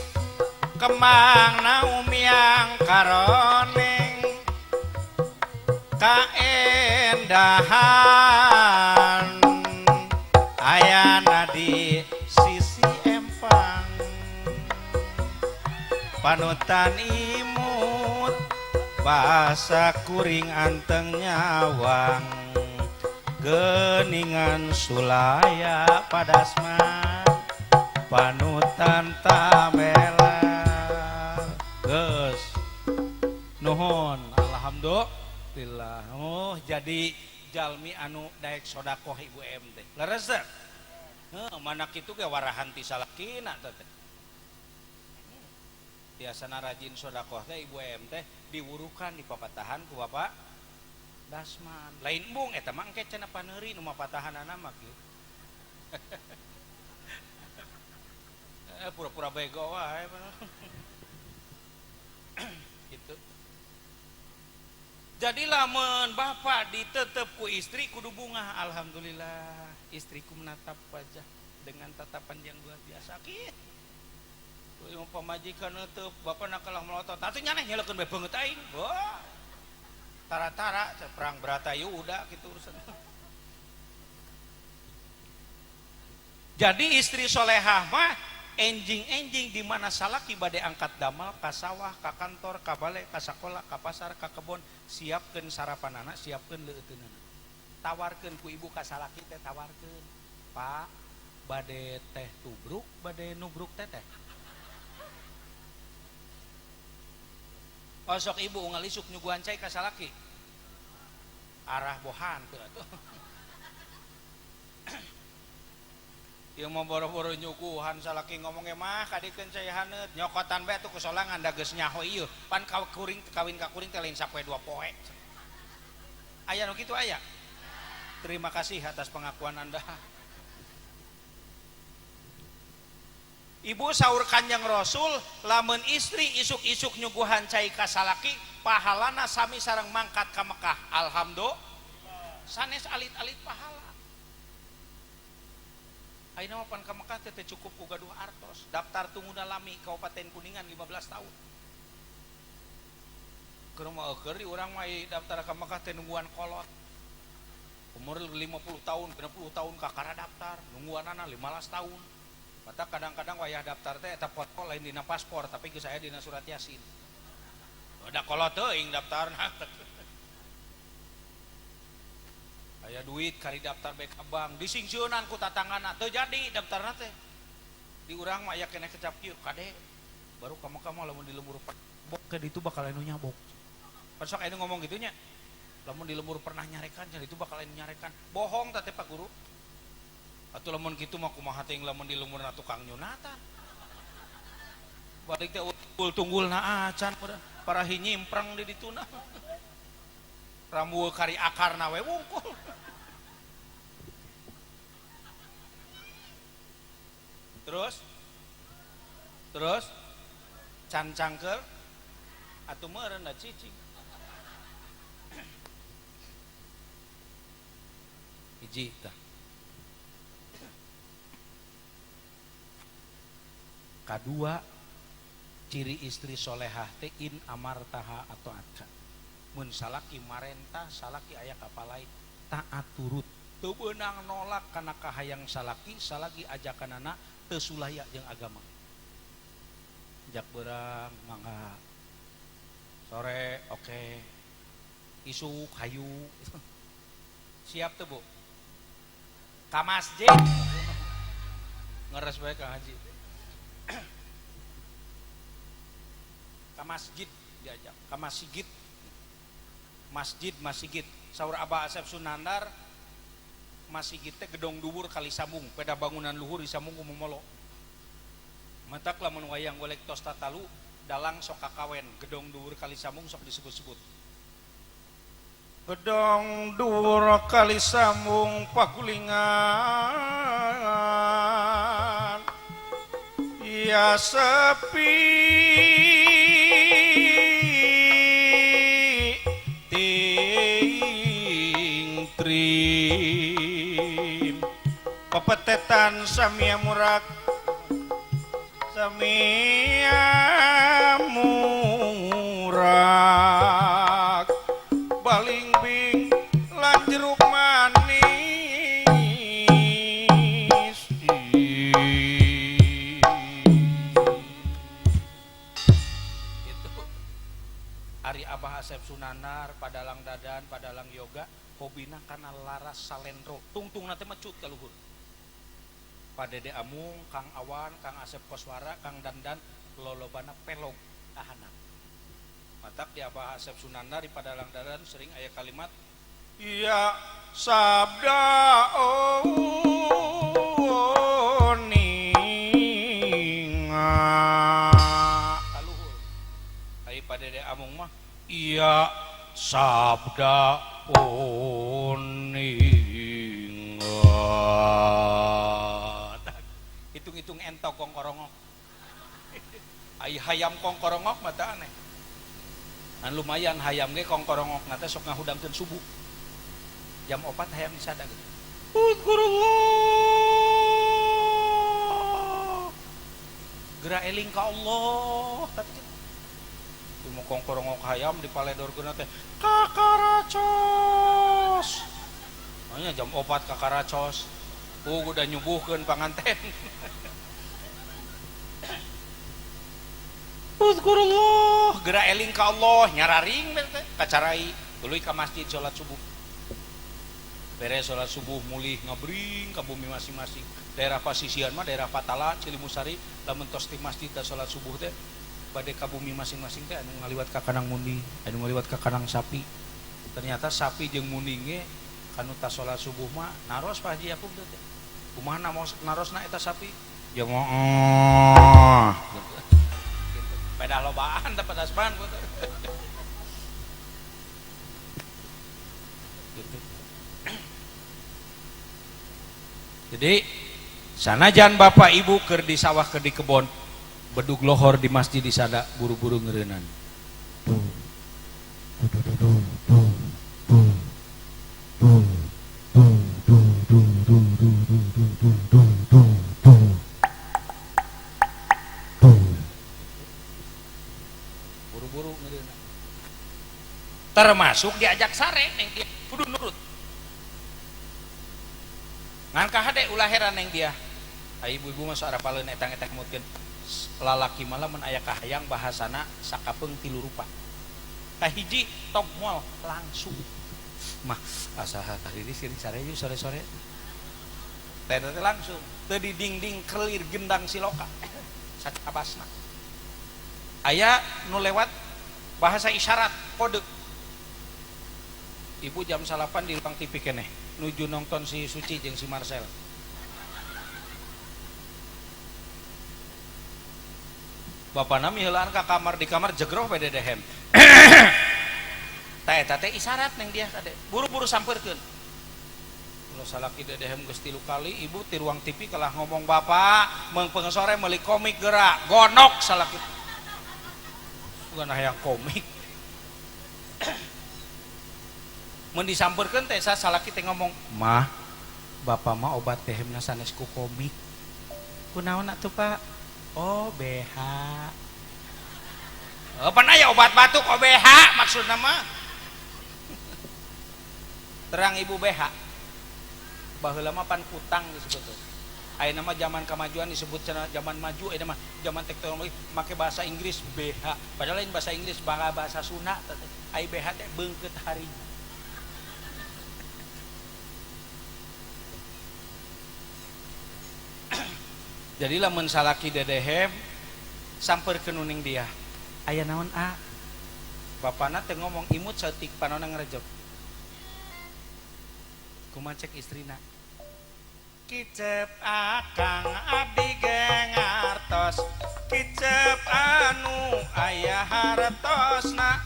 kemang naumiang karoneng kaendahan ayana di sisi empang panutan imut bahasa kuring anteng nyawang geningan sulaya padasman panutan tamela geus nuhun alhamdulillah. Oh jadi jalmi anu daek sodakoh ibu em teh leres teh mana kitu ge warahan ti salakina teh biasana rajin sodakoh teh ibu em teh diwurukan di papatahan ku bapak Dasman lain bung eta mah engke cenah paneuri nu mapatahanana mah kieu pura-pura bego wae gitu. Jadi lamun bapak ditetep ku istri kudu bunga alhamdulillah istriku menatap wajah dengan tatapan yang luar biasa kieu. Yang pamajikan itu bapak nak kalah melotot tapi nyaneh nyelekeun bae beungeut aing wah tara-tara perang Bratayuda udah gitu urusan. Jadi istri solehah mah enjing-enjing di mana salaki bade angkat damal ka sawah ka kantor ka bale ka sakola ka pasar ka kebon siapkeun sarapanana siapkeun leuteunana tawarkeun ku ibu ka salaki teh tawarkeun Pak bade teh tubruk bade nubruk teteh. Osok ibu ngalisuk nyuguhan cai ka salaki arah bohan tuh atuh ieu mah boro-boro nyuguhan salaki ngomongnya mah kadikeun cai haneut nyokotan bae tuh kusolangan da geus nyaho ieu pan kuring kawin ka kuring teh lain sapoe 2 poe aya nu kitu aya. Terima kasih atas pengakuan Anda. Ibu saur Kanjeng Rasul lamun istri isuk-isuk nyuguhan cai ka salaki pahalana sami sareng mangkat ka Mekah alhamdulillah sanes alit-alit pahala. Ayeuna mah pan ka Mekah teh cukup ku gaduh artos daftar tungguda lami Kabupaten Kuningan 15 tahun keur mah eukeur di urang mah daftar ka Mekah teh nungguan kolot umur 50 tahun 60 tahun kakara daftar nungguanana 15 tahun. Mata kadang-kadang wayah daftar teh eta foto lain dina paspor tapi geus aya dina surat Yasin. Udah kolot teuing daftarna. Aya duit kari daftar bae ka bank, disingsieunan ku tatangana teu jadi daftarna teh. Di urang mah aya keneh kecap kieu, kade baru kamu lamun di lembur bok ke ditu bakal anu nyabok. Pan sok anu ngomong gitu nya. Lamun di lembur pernah nyarekan, jadi itu bakal anu nyarekan. Bohong teh Pak Guru. Atuh lamun kitu mah kumaha teh lamun di lembur tukang nyunatan. Balik teh tunggulna acan para nyimpreng di dituna. Rambu kari akarna we wungkul. Terus can cangkel atuh meureun da cicing. Hiji tah. Kadua, ciri istri solehah teh in amartaha atau atka. Mun salaki marentah, salaki aya kapalai taat turut. Teu beunang nolak kana kahayang salaki, salagi ajakanana teu sulaya jeung agama. Jak beurang mangga. Sore oke. Isuk hayu. Siap teu, Bu? Ka masjid. Ngeres bae ka haji. Ka masjid diajak, ka masjid. Masjid saur Abah Asep Sunandar masjid teh gedong dhuwur kali sambung peda bangunan luhur disambung ku momolo matak lamun wayang golek tos tatalu dalang sok kakawen gedong dhuwur kali sambung sok disebut-sebut gedong dhuwur kali sambung pagulingan ya sepi pepetetan samia murak balingbing lan jeruk manis itu Ari Abah Asep Sunandar padalang dadan padalang yoga hobina kana laras salendro tungtung nanti mecut ka luhur Padede Amung, Kang Awan, Kang Asep Koswara, Kang Dandan, lolobana pelog tahanan. Matak di Abah Asep Sunandar di Padalang Dadan sering aya kalimat ya sabda oninga kaluhur. Ai Padede Amung mah iya sabda oninga. Hitung entok kongkorongok ai hayam kongkorongok mata aneh an lumayan hayam ge kongkorongok nate sok ngahudangkeun subuh jam 4 hayam disada gitu Uzkurullah geura eling ka Allah tapi gitu mau kongkorongok hayam dipaledorkeun teh kakaracos hanya jam 4 kakaracos udah nyubuhkeun panganten Uzkurullah geura eling ka Allah nyararing teh kacarai tuluy ka masjid salat subuh beres salat subuh mulih ngabring ka bumi masing-masing daerah pasisian mah daerah Patala Cilimusari lamun tos ti masjid da salat subuh teh bade ka bumi masing-masing teh anu ngaliwat ka kanang mundi anu ngaliwat ka kanang sapi ternyata sapi jeung munding ge kanu tas salat subuh mah naros Pak Haji Yakub teh kumaha narosna eta sapi ya moh peda lobaan dapat asban gitu. Jadi sanajan bapak ibu keur di sawah keur di kebon bedug lohor di masjid di sada buru-buru ngeureunan termasuk diajak sare neng dia kudu nurut ngan kahade ulah heran neng dia ai ibu-ibu mah sok arapaleun etang-etang mutkeun lalaki malah mun aya kahayang bahasana sakapeung 3 rupa kahiji top mall langsung mah asa tadi di sini sore-sore teh langsung teu di dingding kelir gendang siloka sacabasna aya nu lewat bahasa isyarat kode ibu jam 8 di Lupang TV keneh nuju nonton si Suci jeung si Marcel bapana miheulaan ka kamar di kamar jegroh bede dehem eta teh isyarat neng dia tadi buru-buru sampeurkeun kalau salaki dedehem geus 3 kali ibu ti ruang TV kalah ngomong bapak meung pengesore meuli komik gerak gonok salaki bukan hayang komik mun disampeurkeun teh salaki teh ngomong mah bapak mah obat dehemna sanes ku komik kunaon atuh pak oh BH pernah ya obat batuk OBH maksudna mah terang ibu BH baheula mah pan kutang disebut tuh ayeuna mah zaman kemajuan disebut zaman maju ayeuna mah zaman teknologi make bahasa Inggris BH padahal lain bahasa Inggris bahasa Sunda ai BH teh beungkeut hari jadi lamun salaki dedehem sampeurkeun uning dia aya naon a bapana teh ngomong imut saeutik panonna ngarejog kumaha cek istrina kicep akang abdi gengartos kicep anu aya hartosna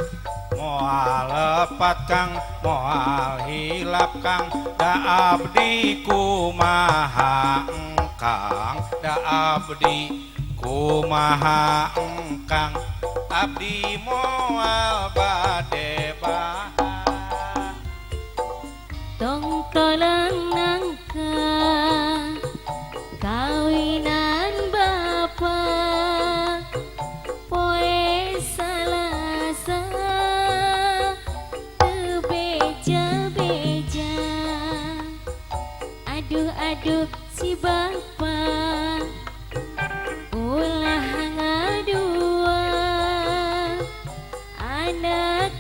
moal lepat kang moal hilap kang da abdi kumaha engkang da abdi kumaha engkang abdi moal bade baha tong tolong nangka kawinan bapa poe salasa teu beja-beja aduh si bapa ulah ngadua anak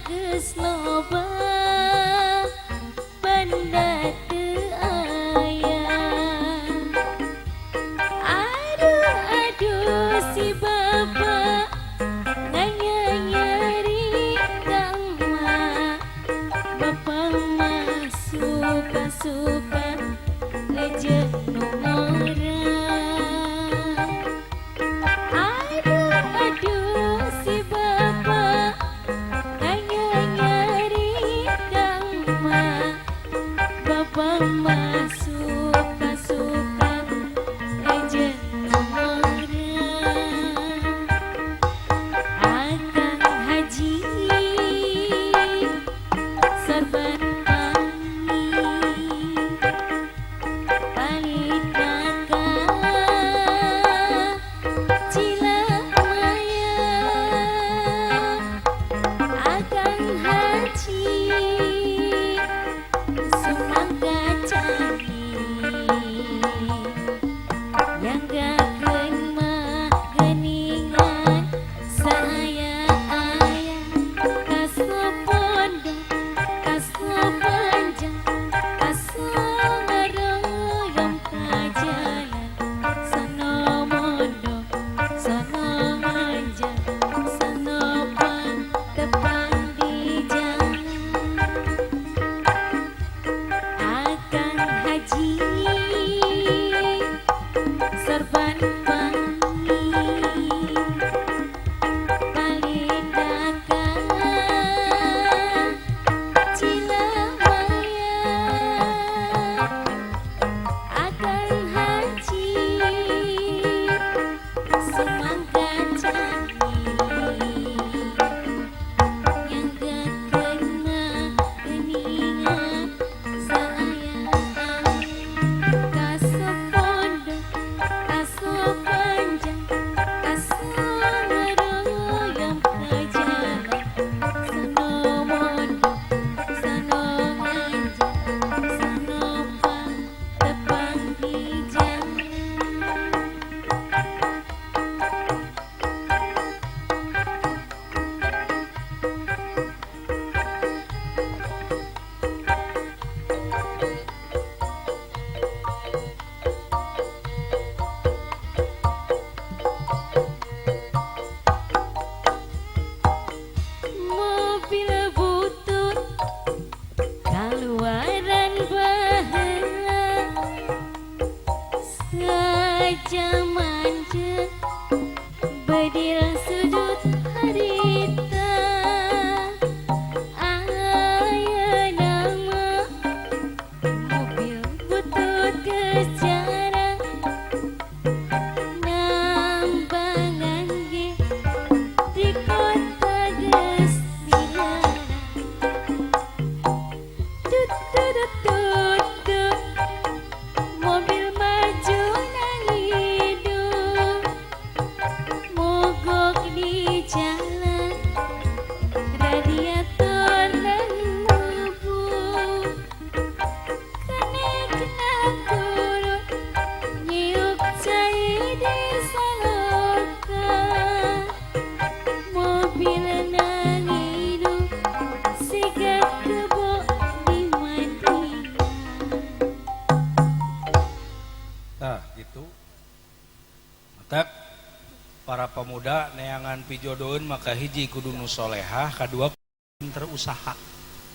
para pemuda neangan pijodoeun maka hiji kudu nu solehah, kadua pinter usaha.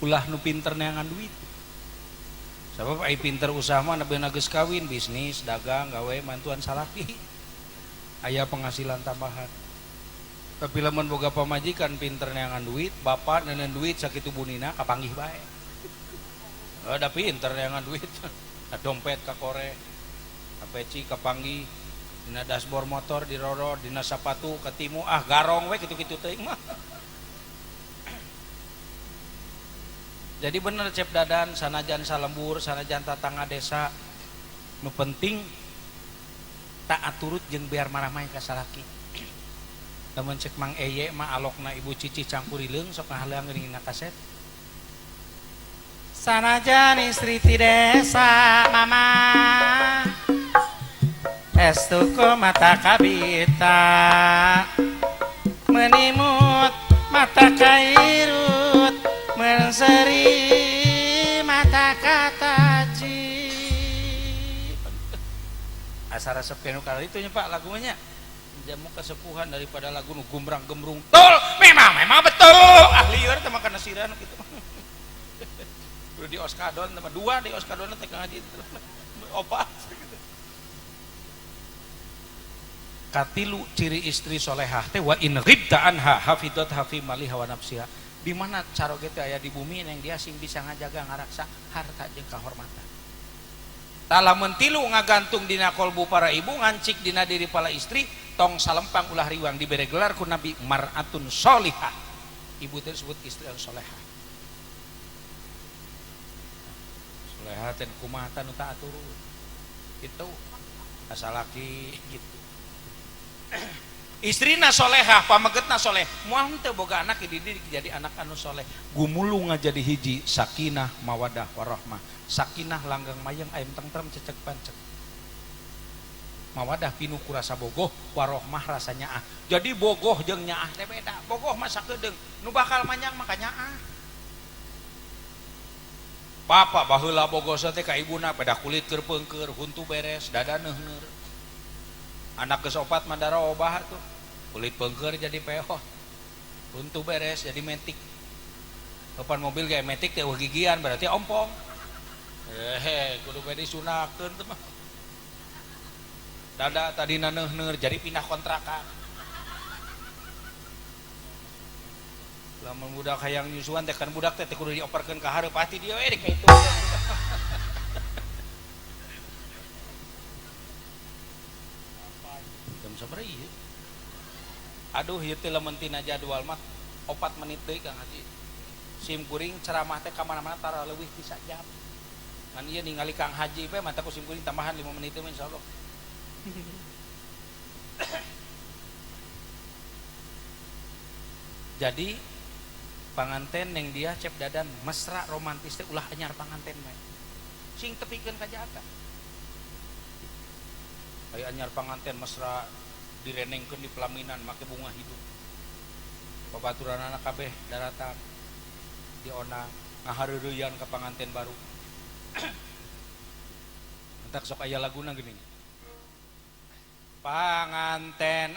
Ulah nu pinter neangan duit. Sabab ai pinter usaha mah nebeuna geus kawin, bisnis, dagang, gawe mantuan salaki. Aya penghasilan tambahan. Tapi lamun boga pamajikan pinter neangan duit, bapak neuneuh duit sakitu bunina kapanggih bae. Da pinter neangan duit. Dompet ka kore, peci kapanggih, dina dashboard motor diroro, dina sapatu ketimu garong we kitu-kitu teuing mah. Jadi bener Cep Dadan, sanajan salembur, sanajan tatangga desa, nu penting taat turut jeung biar marah-marah ka salaki. Lamun cek Mang Eye mah alokna Ibu Cici campurileung sok ngahaleang geuning kaset. Sanajan istri ti desa mama estuku mata kabita menimut mata kairut menseri mata kataji asa resep kenu kali itu nya Pak lagunya jamu kesepuhan daripada lagu nu gumbrang gembrung betul memang betul lieur teh makan nasiran gitu di Oskadon teman dua di Oskadon teh ngaji opat katilu ciri istri solehah teh wa in ghibta anha hafidhat hafi mali hawa nafsiha di mana caroge teh aya di bumi yang dia sing bisa ngajaga ngaraksa harta jeung kahormatan talamun tilu ngagantung dina kolbu para ibu ngancik dina diri para istri tong salempang ulah riwang dibere gelar ku Nabi mar'atun solihah ibu teh disebut istri yang solehah solehah teh kumaha nu taat turun gitu asal laki gitu istrina solehah pamegetna soleh moal teu boga anak dididik jadi anak anu soleh gumulu ngajadi hiji sakinah mawadah warahmah sakinah langgang mayang ayem tentrem cecek pancek mawadah pinu kurasa bogoh warahmah rasanya jadi bogoh jeung nyaah teh beda bogoh mah sakedeung nu bakal manyang maka nyaah papa baheula bogoh teh ka ibuna pada kulit keur peungkeur huntu beres dada neuheur anak geus opat mandara obah tuh kulit peungkeur jadi peho huntu beres jadi metik papan mobil kayak metik teh gigian berarti ompong kudu bade sunahkeun teh mah dada tadina neuheur jadi pindah kontrakan lamun budak hayang nyusuan teh kan budak teh kudu dioperkeun ka hareup pati dia we kitu sabari ya. Aduh ieu teh lamun tina jadwal mah 4 menit deui Kang Haji. Sim kuring ceramah teh ka mana-mana tara leuwih ti sajam. Ngan ieu ningali Kang Haji bae mantap ku sim kuring tambahan 5 menit teh insyaallah. Jadi panganten yang dia Cep Dadan mesra romantis teh ulah anyar panganten bae. Sing tepikeun ka jaga. Aya anyar panganten mesra direnengkeun di pelaminan make bunga hidup babaturanana kabeh daratan diona ngahareureuyaan ka panganten baru entak sok aya laguna geuning panganten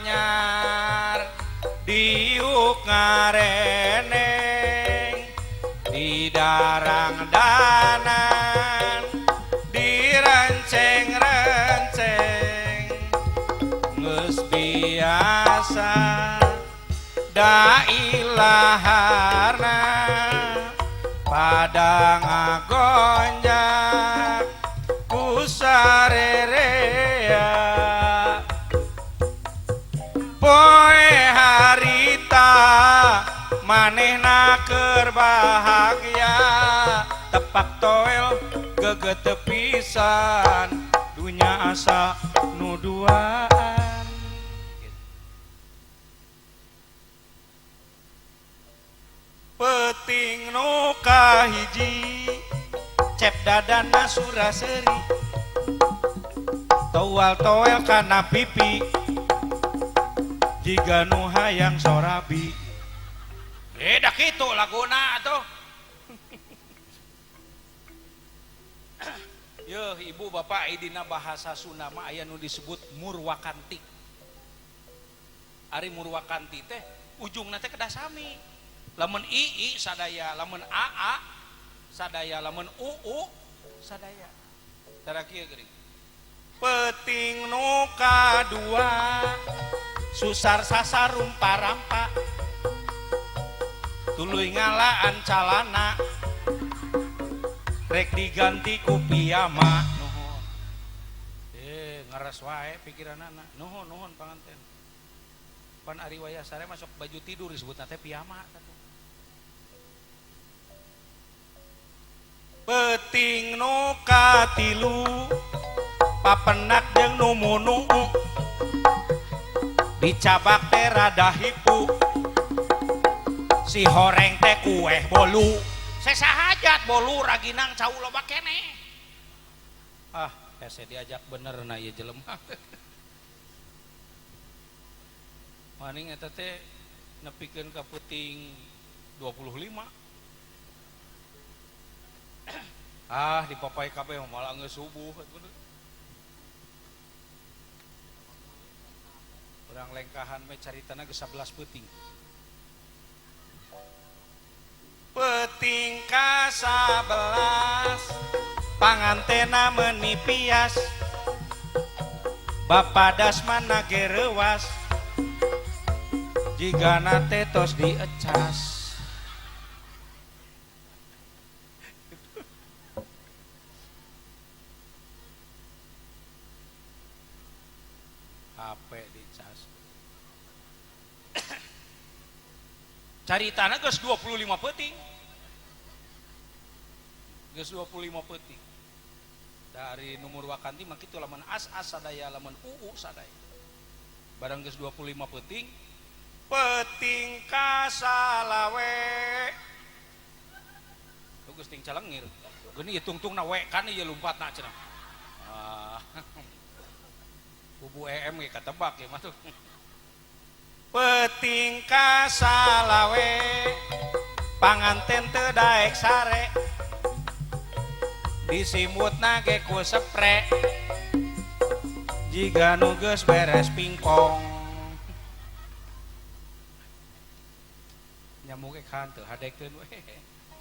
anyar diuk ngareneng di darang danan direnceng-renceng biasa da ilaharna pada ngagonjak ku sarerea poe harita manehna keur bahagia tepak toel geget pisan dunya asa nu duaan peting nu kahiji Cep Dadan Suraseri towal toel kana pipi jiga nu hayang sorabi dah kitu laguna atuh Yeuh ibu bapak dina bahasa Sunda mah aya nu disebut murwakantik Ari Murwakanti teh ujungna teh kedah sami. Lamun ii sadaya, lamun aa sadaya, lamun uu sadaya. Tara kieu geuning. Peting nu kadua susar sasar rumpa-rampa tuluy ngalaan calana rek diganti ku piyama nuhun. Ngaras wae pikiranana. Nuhun panganten. Pan ari wayah sare masuk baju tidur disebutna teh piyama atuh. Peting nu katilu papenak jeung nu munung dicabak teh rada hipu si horeng teh kueh bolu sesahajat bolu raginang cau loba keneh. Saya diajak bener na ieu jelema. Maning eta teh nepikeun ka peuting 25. Dipapai kabeh malah geus subuh. Urang lengkahan me caritana geus 11 peuting. Peuting ka 11 pangantena meuni pias bapadas mana gerewas jigana teh tos diecas. HP dicas. Caritana geus 25 peuting. Geus 25 peuting. Dari nomor wakanti mah kitu lamun as sadaya lamun uu sadaya. Barang geus 25 peuting. Peuting ka salawe. Lu geus ting calengir. Geuni tungtungna we kan ieu lompatna cenah. Kubu EM ge katebak ya mah tuh. Peuting ka salawe panganten teu daek sare disimutna ge ku sepre jiga nu geus beres pingpong nyamuk kan teu hadekeun we.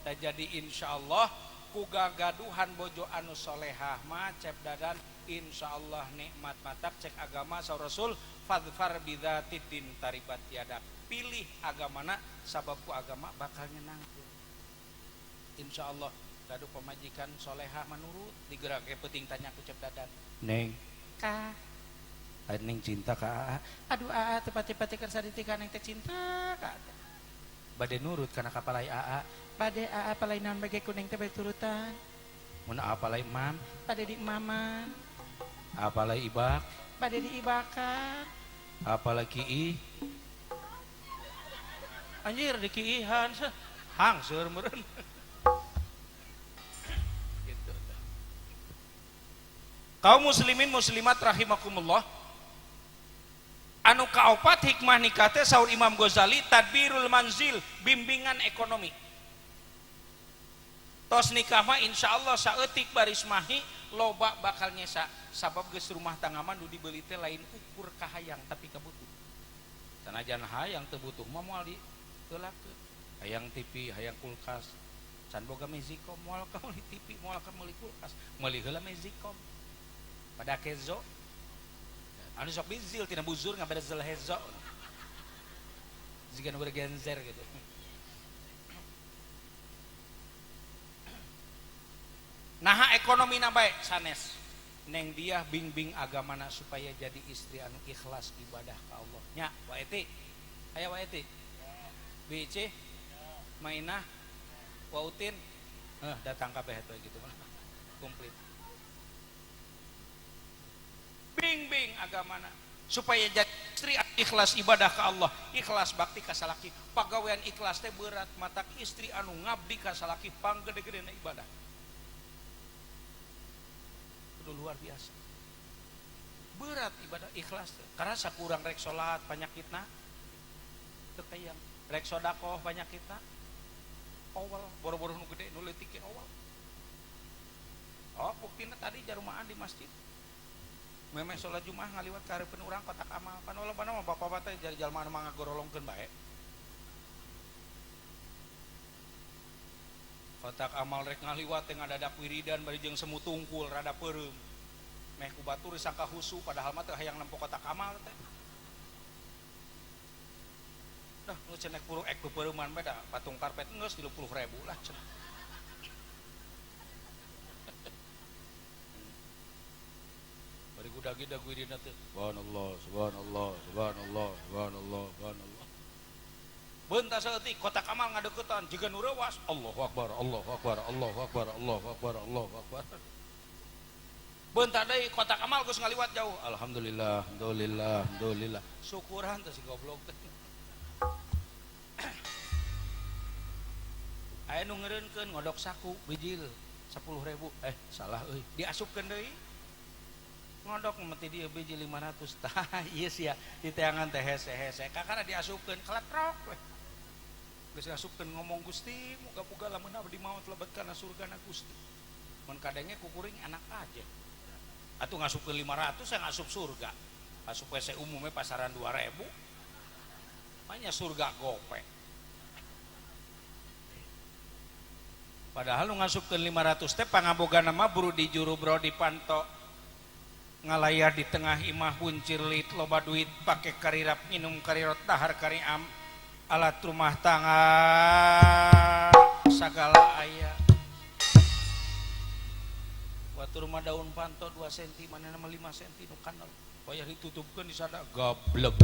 Da jadi insyaallah ku gagaduhan bojo anu solehah mah cep dadan insyaallah nikmat matak cek agama sa Rasul fadfar bidzatid din taribat tiada. Pilih agamana sabab ku agama bakal nyenangkeun insyaallah. Gaduh pemajikan solehah menurut digerak ke peuting tanya ku cep dadan neng ka neng cinta ka aduh tepat-tepat keur saditi ka neng teh cinta ka bade nurut kana kapalai bade palai naon bage ku neng teh bade turutan mun apalai mam bade di maman apalai ibak bade di ibakan apalagi i anjir di kiihan hangseur meureun. Kaum muslimin muslimat rahimakumullah. Anu kaopat hikmah nikah teh saur Imam Ghazali tadbirul manzil, bimbingan ekonomi. Tos nikah mah insyaallah saeutik baris mahi loba bakal nyesa sabab geus rumah tangga mah nu dibeuli teh lain ukur kahayang tapi kabutuh. Sanajan hayang teu butuh mah moal ditulakeun. Hayang TV, hayang kulkas. Can boga mezikom moal ka meuli TV, moal ka meuli kulkas, meuli heula mezikom. Pada kezo anu sok bizil tina buzur ngabere zel hezo jika nu bergenzer gitu. Naha ekonomi na bae sanes neng dia bimbing agamana supaya jadi istri anu ikhlas ibadah ka Allah nya waeti aya waeti BC mainah wautin datang kabeh atuh gitu mah komplit. Bimbing agamana supaya jadi istri ikhlas ibadah ka Allah, ikhlas bakti ka salaki. Pagawean ikhlas teh berat matak istri anu ngabdi ka salaki panggede-gedena ibadah. Kudu luar biasa. Berat ibadah ikhlas teh. Karena sakurang rek salat panyakitna teu kayang. Rek sedekah panyakitna awal boro-boro nu gede nu leutik awal. Oh, buktina tadi jarumaan di masjid. memeh sholat Jumat ngaliwat ka hareupeun urang kotak amal pan lobana mah bapak-bapak teh jadi jalma anu ngagorolongkeun bae. Kotak amal rek ngaliwat teh ngadadak wiridan bari jeung semu tungkul rada peureum. Meh ku batur disangka husu padahal mah teu hayang nempo kotak amal teh. Dah nu cenah puru ek beupeureumman bae da patung karpet geus 30.000 lah cenah. Bari gudagi da wirina teh subhanallah subhanallah subhanallah subhanallah subhanallah. Beunta saeutik kotak amal ngadeuketan jiga nu reuwas Allahu akbar Allahu akbar Allahu akbar Allahu akbar Allahu akbar. Beunta deui kotak amal geus ngaliwat jauh alhamdulillah alhamdulillah alhamdulillah syukuran teh si goblok teh. Aya nu ngeureunkeun ngodok saku bijil 10.000 salah euy diasupkeun deui ngodok mati dia biji 500 tah ieu sia di teangan teh hese-hese kakana diasupkeun kaletrok we geus ngasupkeun ngomong Gusti muga-muga lamun abdi maot lebet kana surgana Gusti mun kadenge kukuring anak aja atuh ngasupkeun 500 saya ngasup surga asup WC umumnya pasaran 2.000 makanya surga gope. Padahal nu ngasupkeun 500 teh pangabogana mah buru di juru bro di panto ngalayar di tengah imah buncir lit loba duit pake karirap minum karirot dahar kariam alat rumah tangga sagala aya batu rumah daun panto 2 cm mana nama 5 cm nu kanal bayar ditutupkeun di sada gablek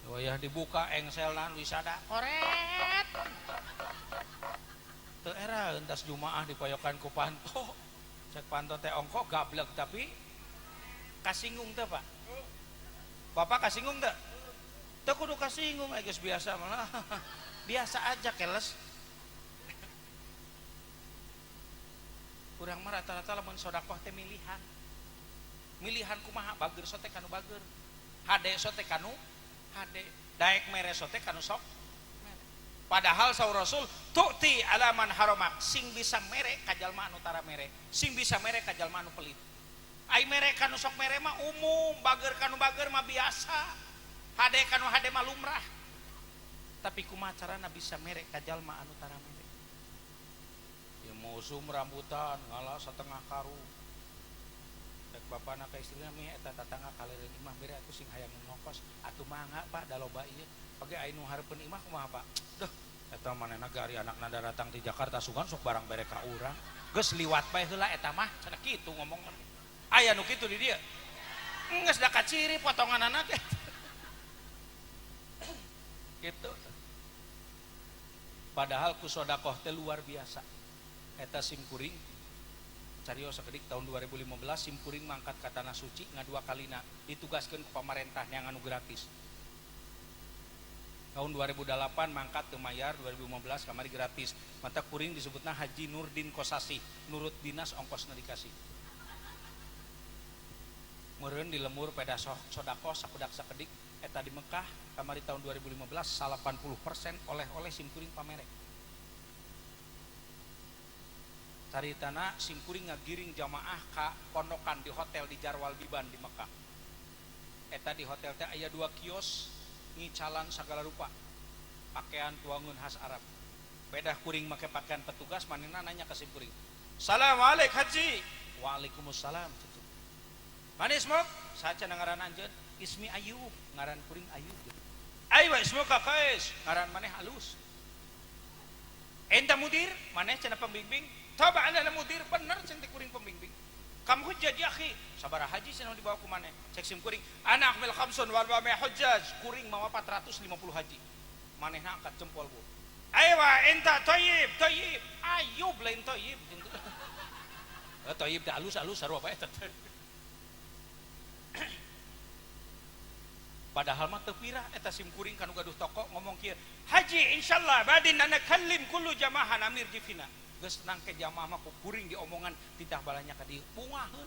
wayah dibuka engselna wisada koret teu era entas Jumaah dipoyokan ku panto cek panto teh ongko gablek tapi kasinggung teh Pak Bapak kasinggung teh teu kudu kasinggung geus biasa malah biasa aja keles urang mah rata-rata lamun sedekah teh milihan kumaha bager sote kanu bager hade sote kanu hade daek mere sote kanu sok mere. Padahal saur Rasul tu'ti alaman haramak sing bisa mere ka jalma anu tara mere sing bisa mere ka jalma anu pelit ai mere kanu sok mere mah umum bager kanu bager mah biasa hade kanu hade mah lumrah tapi kumaha carana bisa mere ka jalma anu tara mere ya musum rambutan ngalah setengah karung bapana ka istrina mi eta tatangga kalereun imah bere atuh sing hayang ngongkos atuh mangga Pak da loba ieu page aya nu hareupeun imah kumaha Pak duh eta manehna gari anakna datang ti Jakarta sugan sok barang bere ka urang geus liwat bae heula eta mah cenah kitu ngomong aya nu kitu di dieu geus da kaciri potonganana teh kitu padahal ku sedekah teh luar biasa eta simkuring carios sakedik tahun 2015 simkuring mangkat ka tanah suci ngadua kalina ditugaskeun ku pamarentah yang anu gratis tahun 2008 mangkat teu mayar 2015 kamari gratis mata kuring disebutna Haji Nurdin Kosasi nurut dinas ongkosna dikasih meureun di lemur peda sodako sakudak sakedik eta di Mekah kamari tahun 2015 80% oleh-oleh simkuring pamerek caritana simkuring ngagiring jamaah ka pondokan di hotel di Jarwal Biban di Mekah eta di hotel teh aya 2 kios ngicalan sagala rupa pakaian tuangun khas Arab pedah kuring make pakaian petugas manehna nanya ka simkuring Assalamualaikum Haji Waalaikumsalam manis mok saca ngaran anjeun ismi Ayub ngaran kuring Ayub aywa ismuka Kais ngaran maneh halus enta mudir maneh cenah pembimbing coba anda mudir bener cantik kuring pembimbing kamu hujjaj ya akhi sabaraha haji cenah dibawa ku maneh cek sim kuring anak mil khamsun wa arba'ah hujjaj kuring mawa 450 haji manehna angkat jempol bu aywa enta thayyib Ayub lain thayyib thayyib da alus sarua bae eta padahal mah teu pirah eta sim kuring kanu gaduh toko ngomong kieu haji insyaallah badin ana kallim kullu jamaah amir jifina geus tenang ke jamaah mah ku kuring diomongan titah balanya ka dieu bungaheun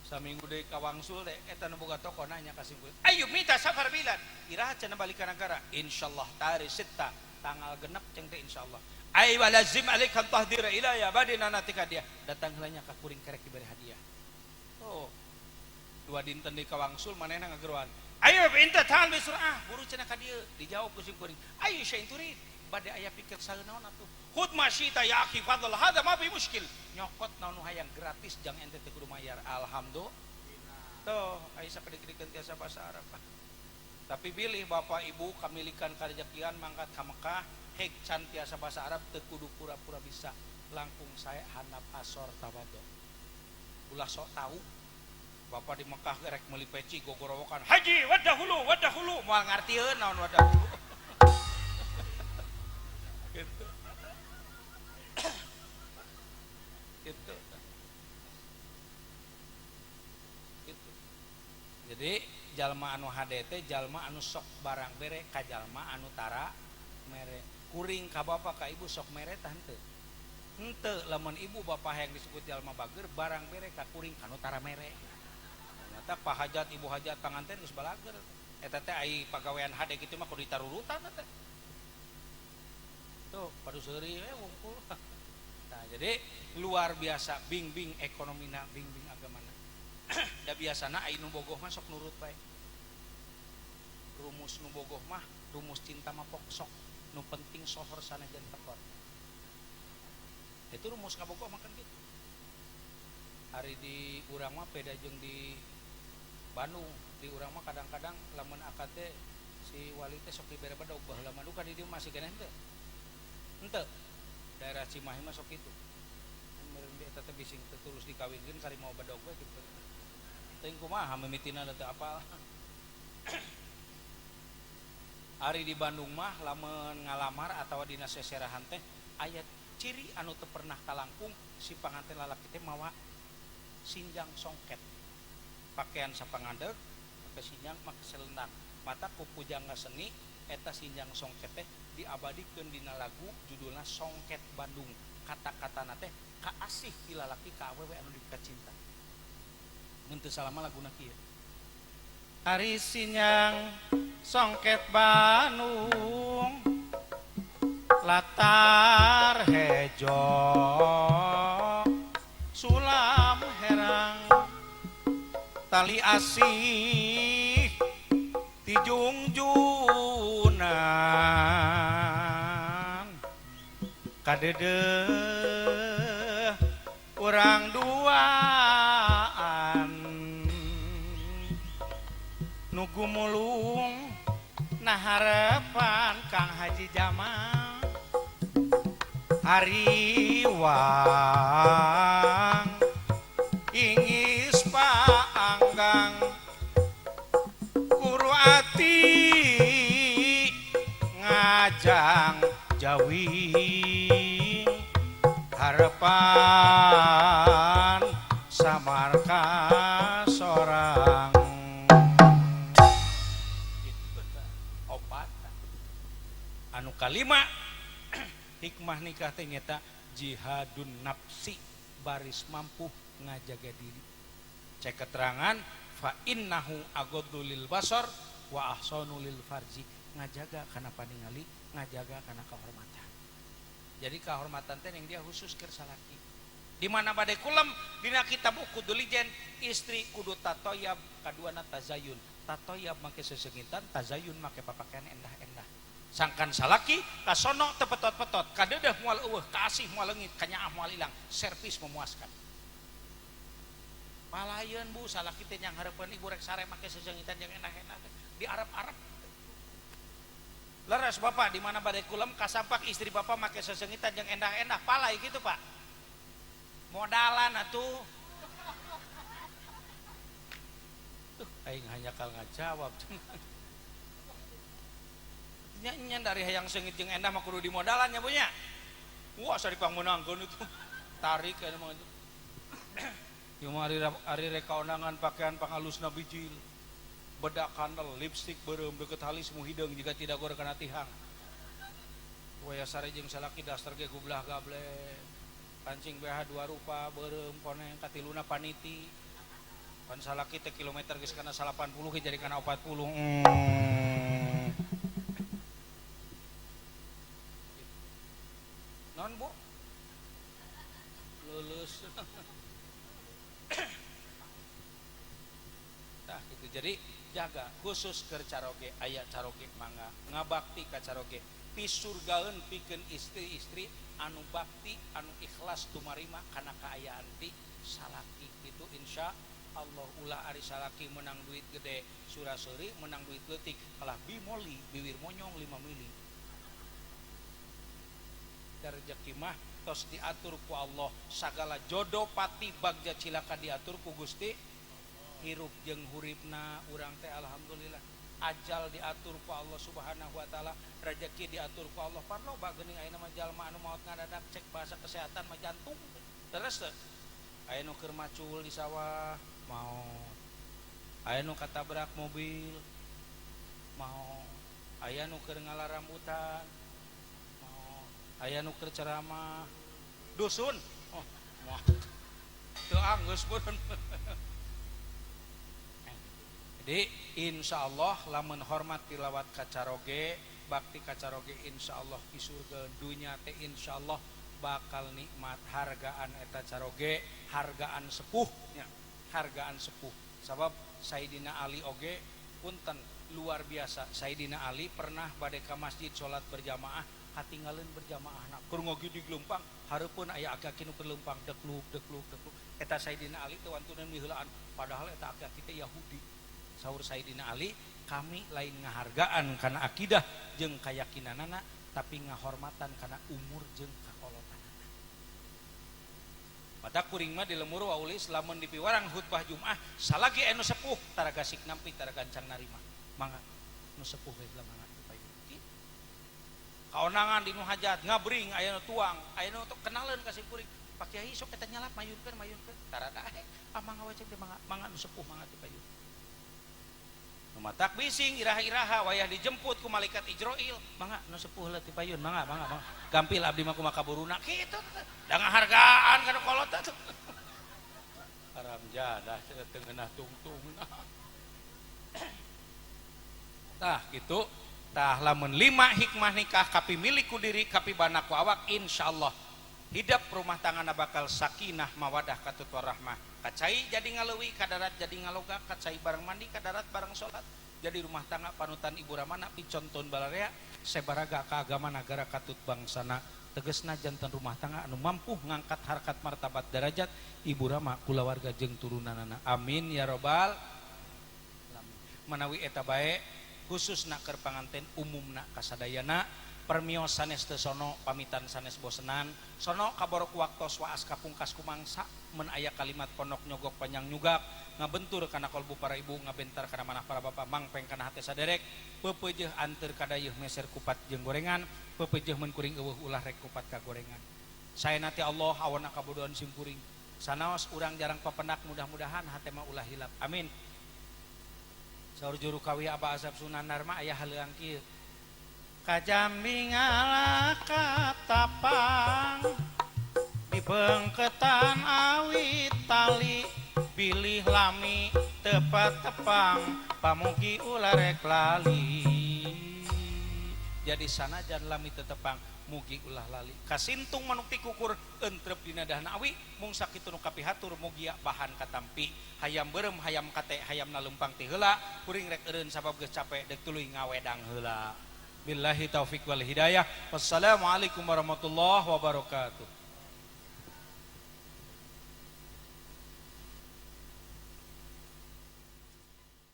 saminggu deui ka wangsul teh eta nu boga toko nanya ka sim kuring Ayub minta safar bilan iraha cenah balik ka nagara insyaallah tarikh 6 tanggal genep ceng teh insyaallah ai walazim alaikan tahdira ilaya badina natika dia datang heulanya ka kuring kerek diberi hadiah. Oh 2 dinten di kawangsul manehna ngageruan ayo inta tahan bisurah buru cenah ka dieu dijawab ku si kuring ayo syai'in turid bade aya pikir saeunaon atuh khud masyita ya akhi fadl hada ma fi muskil nyokot naon hayang gratis jang ente teu kudu mayar alhamdulillah tuh aya sakedikeun tiasa bahasa Arab tapi pilih bapak ibu kamilikan karejekian mangkat ka Mekah hek can tiasa bahasa Arab teu kudu pura-pura bisa langkung saya handap asor tawadhu ulah sok tahu bapak di Mekah gerek meuli peci gogorowokan haji wadahulu moal ngartieun naon wadahulu gitu gitu gitu jadi jalma anu HDT jalma anu sok barang bere ka jalma anu tara mere kuring ka bapak ka ibu sok mere tah henteu henteu lamun ibu bapak yang disebut jalma bager barang bere ka kuring kanu tara mere nyata pahajat ibu hajat panganten geus balager eta teh ai pagawean HD kitu mah kudu ditarurutan teh tuh padu seuri wungkul nah jadi luar biasa bing-bing ekonomina bing-bing agamana da biasana ai nu bogoh mah sok nurut bae rumus nu bogoh mah rumus cinta mah sok nu penting sohor sanajan tekor itu rumus kabogoh mah kan gitu hari di urang mah beda jeung di Bandung di urang mah kadang-kadang lamun akad teh si wali teh sok dibere bedog baheula mah duka di dieu masih keneh teu henteu daerah Cimahi mah sok kitu meureun dia teh bising terus dikawinkeun kari mau bedog we gitu teuing kumaha mimitina teu apal ari di Bandung mah lamun ngalamar atawa dina seserahan teh aya ciri anu teu pernah kalangkung si panganten lalaki teh mawa sinjang songket pakaian sapangandeg make sinjang make selendang mata ku pujangga seni eta sinjang songket teh diabadikeun dina lagu judulna Songket Bandung kata-katana teh kaasih ti lalaki ka awewe anu dikacinta mun teu salama laguna kieu ari sinjang songket Bandung latar hejo sulam herang tali asih ti jungjunan kadedeh urang duaan nu gumulung nah harapan Kang Haji Jamal hariwang ingis paanggang kuru ati ngajang jawi harapan samarka sorang opat anu kalima hikmah nikah teh nyata jihadun nafsi baris mampu ngajaga diri cek keterangan fa innahu aghaddu lil basar wa ahsanu lil farji ngajaga kana paningali ngajaga kana kehormatan jadi kehormatan teh yang dia khusus keur salaki di mana bade kulam dina kitab kudu lijen istri kudu tatoyab kaduana tazayun tatoyab make sesengitan tazayun make papakaian endah-endah sangkan salaki kasono tepetot-petot kadeudeuf moal eueuh kaasih moal leungit kanyaah moal ilang servis memuaskan palayeun bu salaki teh nyang hareupeun ibu rek sare make sesengitan yang endah-endah di Arab-Arab leres bapak di mana bade kulam kasampak istri bapak make sesengitan yang endah-endah palai gitu pak modalan atuh aing hanya kal ngajawab nya dari hayang seungit jeung endah mah kudu di modalannya punya wah sari pangmeunangkeun itu tarik aya mah itu ieu mah ari rek kaundangan pakaian pangalusna bijil bedak kandel lipstik beureum deukeut halis mu hideung jika tidak gore kana tihang waya sare jeung salaki daster ge gublah gable kancing BH 2 rupa beureum koneng katiluna paniti pan salaki teh kilometer geus kana 80 ge jadi kana 40 naon Bu lulus nah gitu. Jadi jaga khusus ke caroge aya caroge mangga ngabakti ka caroge pisurgaeun pikeun istri-istri anu bakti anu ikhlas tumarima kana kaayaan ti salaki itu insya Allah ulah ari salaki menang duit gede suraseuri menang duit leutik kalah bimoli biwir monyong 5 mili rezeki mah tos diatur ku Allah sagala jodoh pati bagja cilaka diatur ku Gusti hirup jeung huripna urang teh alhamdulillah ajal diatur ku Allah subhanahu wa ta'ala rezeki diatur ku Allah pan loba geuning ayeuna mah jalma anu maot ngadadak cek bahasa kesehatan mah jantung terus teh aya nu keur macul di sawah mau aya nu katabrak mobil mau aya nu keur ngalar rambutan mau aya nu keur ceramah dusun oh moal teu anggeus pun jadi insya Allah lamun hormat tilawat kacaroge bakti kacaroge insya Allah di surga dunia teh insya Allah bakal nikmat hargaan eta caroge hargaan sepuhnya hargaan sepuh sabab Sayyidina Ali oge punten luar biasa Sayyidina Ali pernah bade ka masjid salat berjamaah hatingaleun berjamaah na keur ngogi di gelumpang hareupeun aya aki-aki nu berlumpang dekluk eta Sayyidina Ali teh wantunan miheulaan padahal eta aki-aki teh Yahudi saur Sayyidina Ali kami lain ngahargaan karena akidah jeung kayakinanana tapi ngahormatan karena umur jeung kakolotanana pada kuring mah di lemur waulis lamun dipiwarang khutbah Jumat salagi anu sepuh taraga sik nampi taraga gancang narima mangga nu sepuh we mangga dipayun kaonangan di nu hajat ngabring aya nu tuang aya nu kenaleun ka si kuring Pak Kiai sok eta nyalap mayunkeun tarada mangga we cek mangga nu sepuh mangga dipayun matak bising iraha-iraha wayah dijemput ku malaikat Ijroil mangga nu sepuh leuh ti payun mangga gampil abdi mah kumaha kaburuna kitu da ngahargaan kana kolot atuh haram jadah teu ngeunah tungtungna tah kitu tah lamun 5 hikmah nikah kapi milik ku diri kapi bana ku awak insyaallah hidup rumah tanggana bakal sakinah mawadah katut warahmah kacai jadi ngaleuwi kadarat jadi ngaloga kacai bareng mandi kadarat bareng salat jadi rumah tangga panutan ibu ramana piconton balarea sebaraga ka agama nagara katut bangsana tegesna jantan rumah tangga anu mampu ngangkat harkat martabat derajat ibu rama kulawarga jeung turunanana amin ya robbal alamin manawi eta bae khususna keur panganten umumna kasadayana permios sanes teu sono pamitan sanes bosenan sono kaborok waktos waas kapungkas kumangsa mun aya kalimat pondok nyogok panjang nyugak ngabentur kana kolbu para ibu ngabentar kana manah para bapak mangpeng kana hate saderek pepeujeuh anteur kadayeuh meser kupat jeung gorengan pepeujeuh mun kuring eueuh ulah rek kupat ka gorengan saena ti Allah awana kabodohan simkuring sanaos urang jarang papendak mudah-mudahan hate mah ulah hilap amin saur juru kawi Aba Azab Sunan Dharma aya haleuang kieu kajambi ngalah katapang dibengketan awit tali pilih lami tepat tepang pamugi ulah rek lali jadi sanajan lami tetepang mugi ulah lali kasintung manuk ti kukur entrep dina dahna awi mung sakitu nu kapihatur mugi bahan katampi hayam beureum hayam kate hayamna lempang ti heula kuring rek eureun sabab geus capek dek tuluy ngawedang heula billahi taufik wal hidayah wassalamualaikum warahmatullahi wabarakatuh.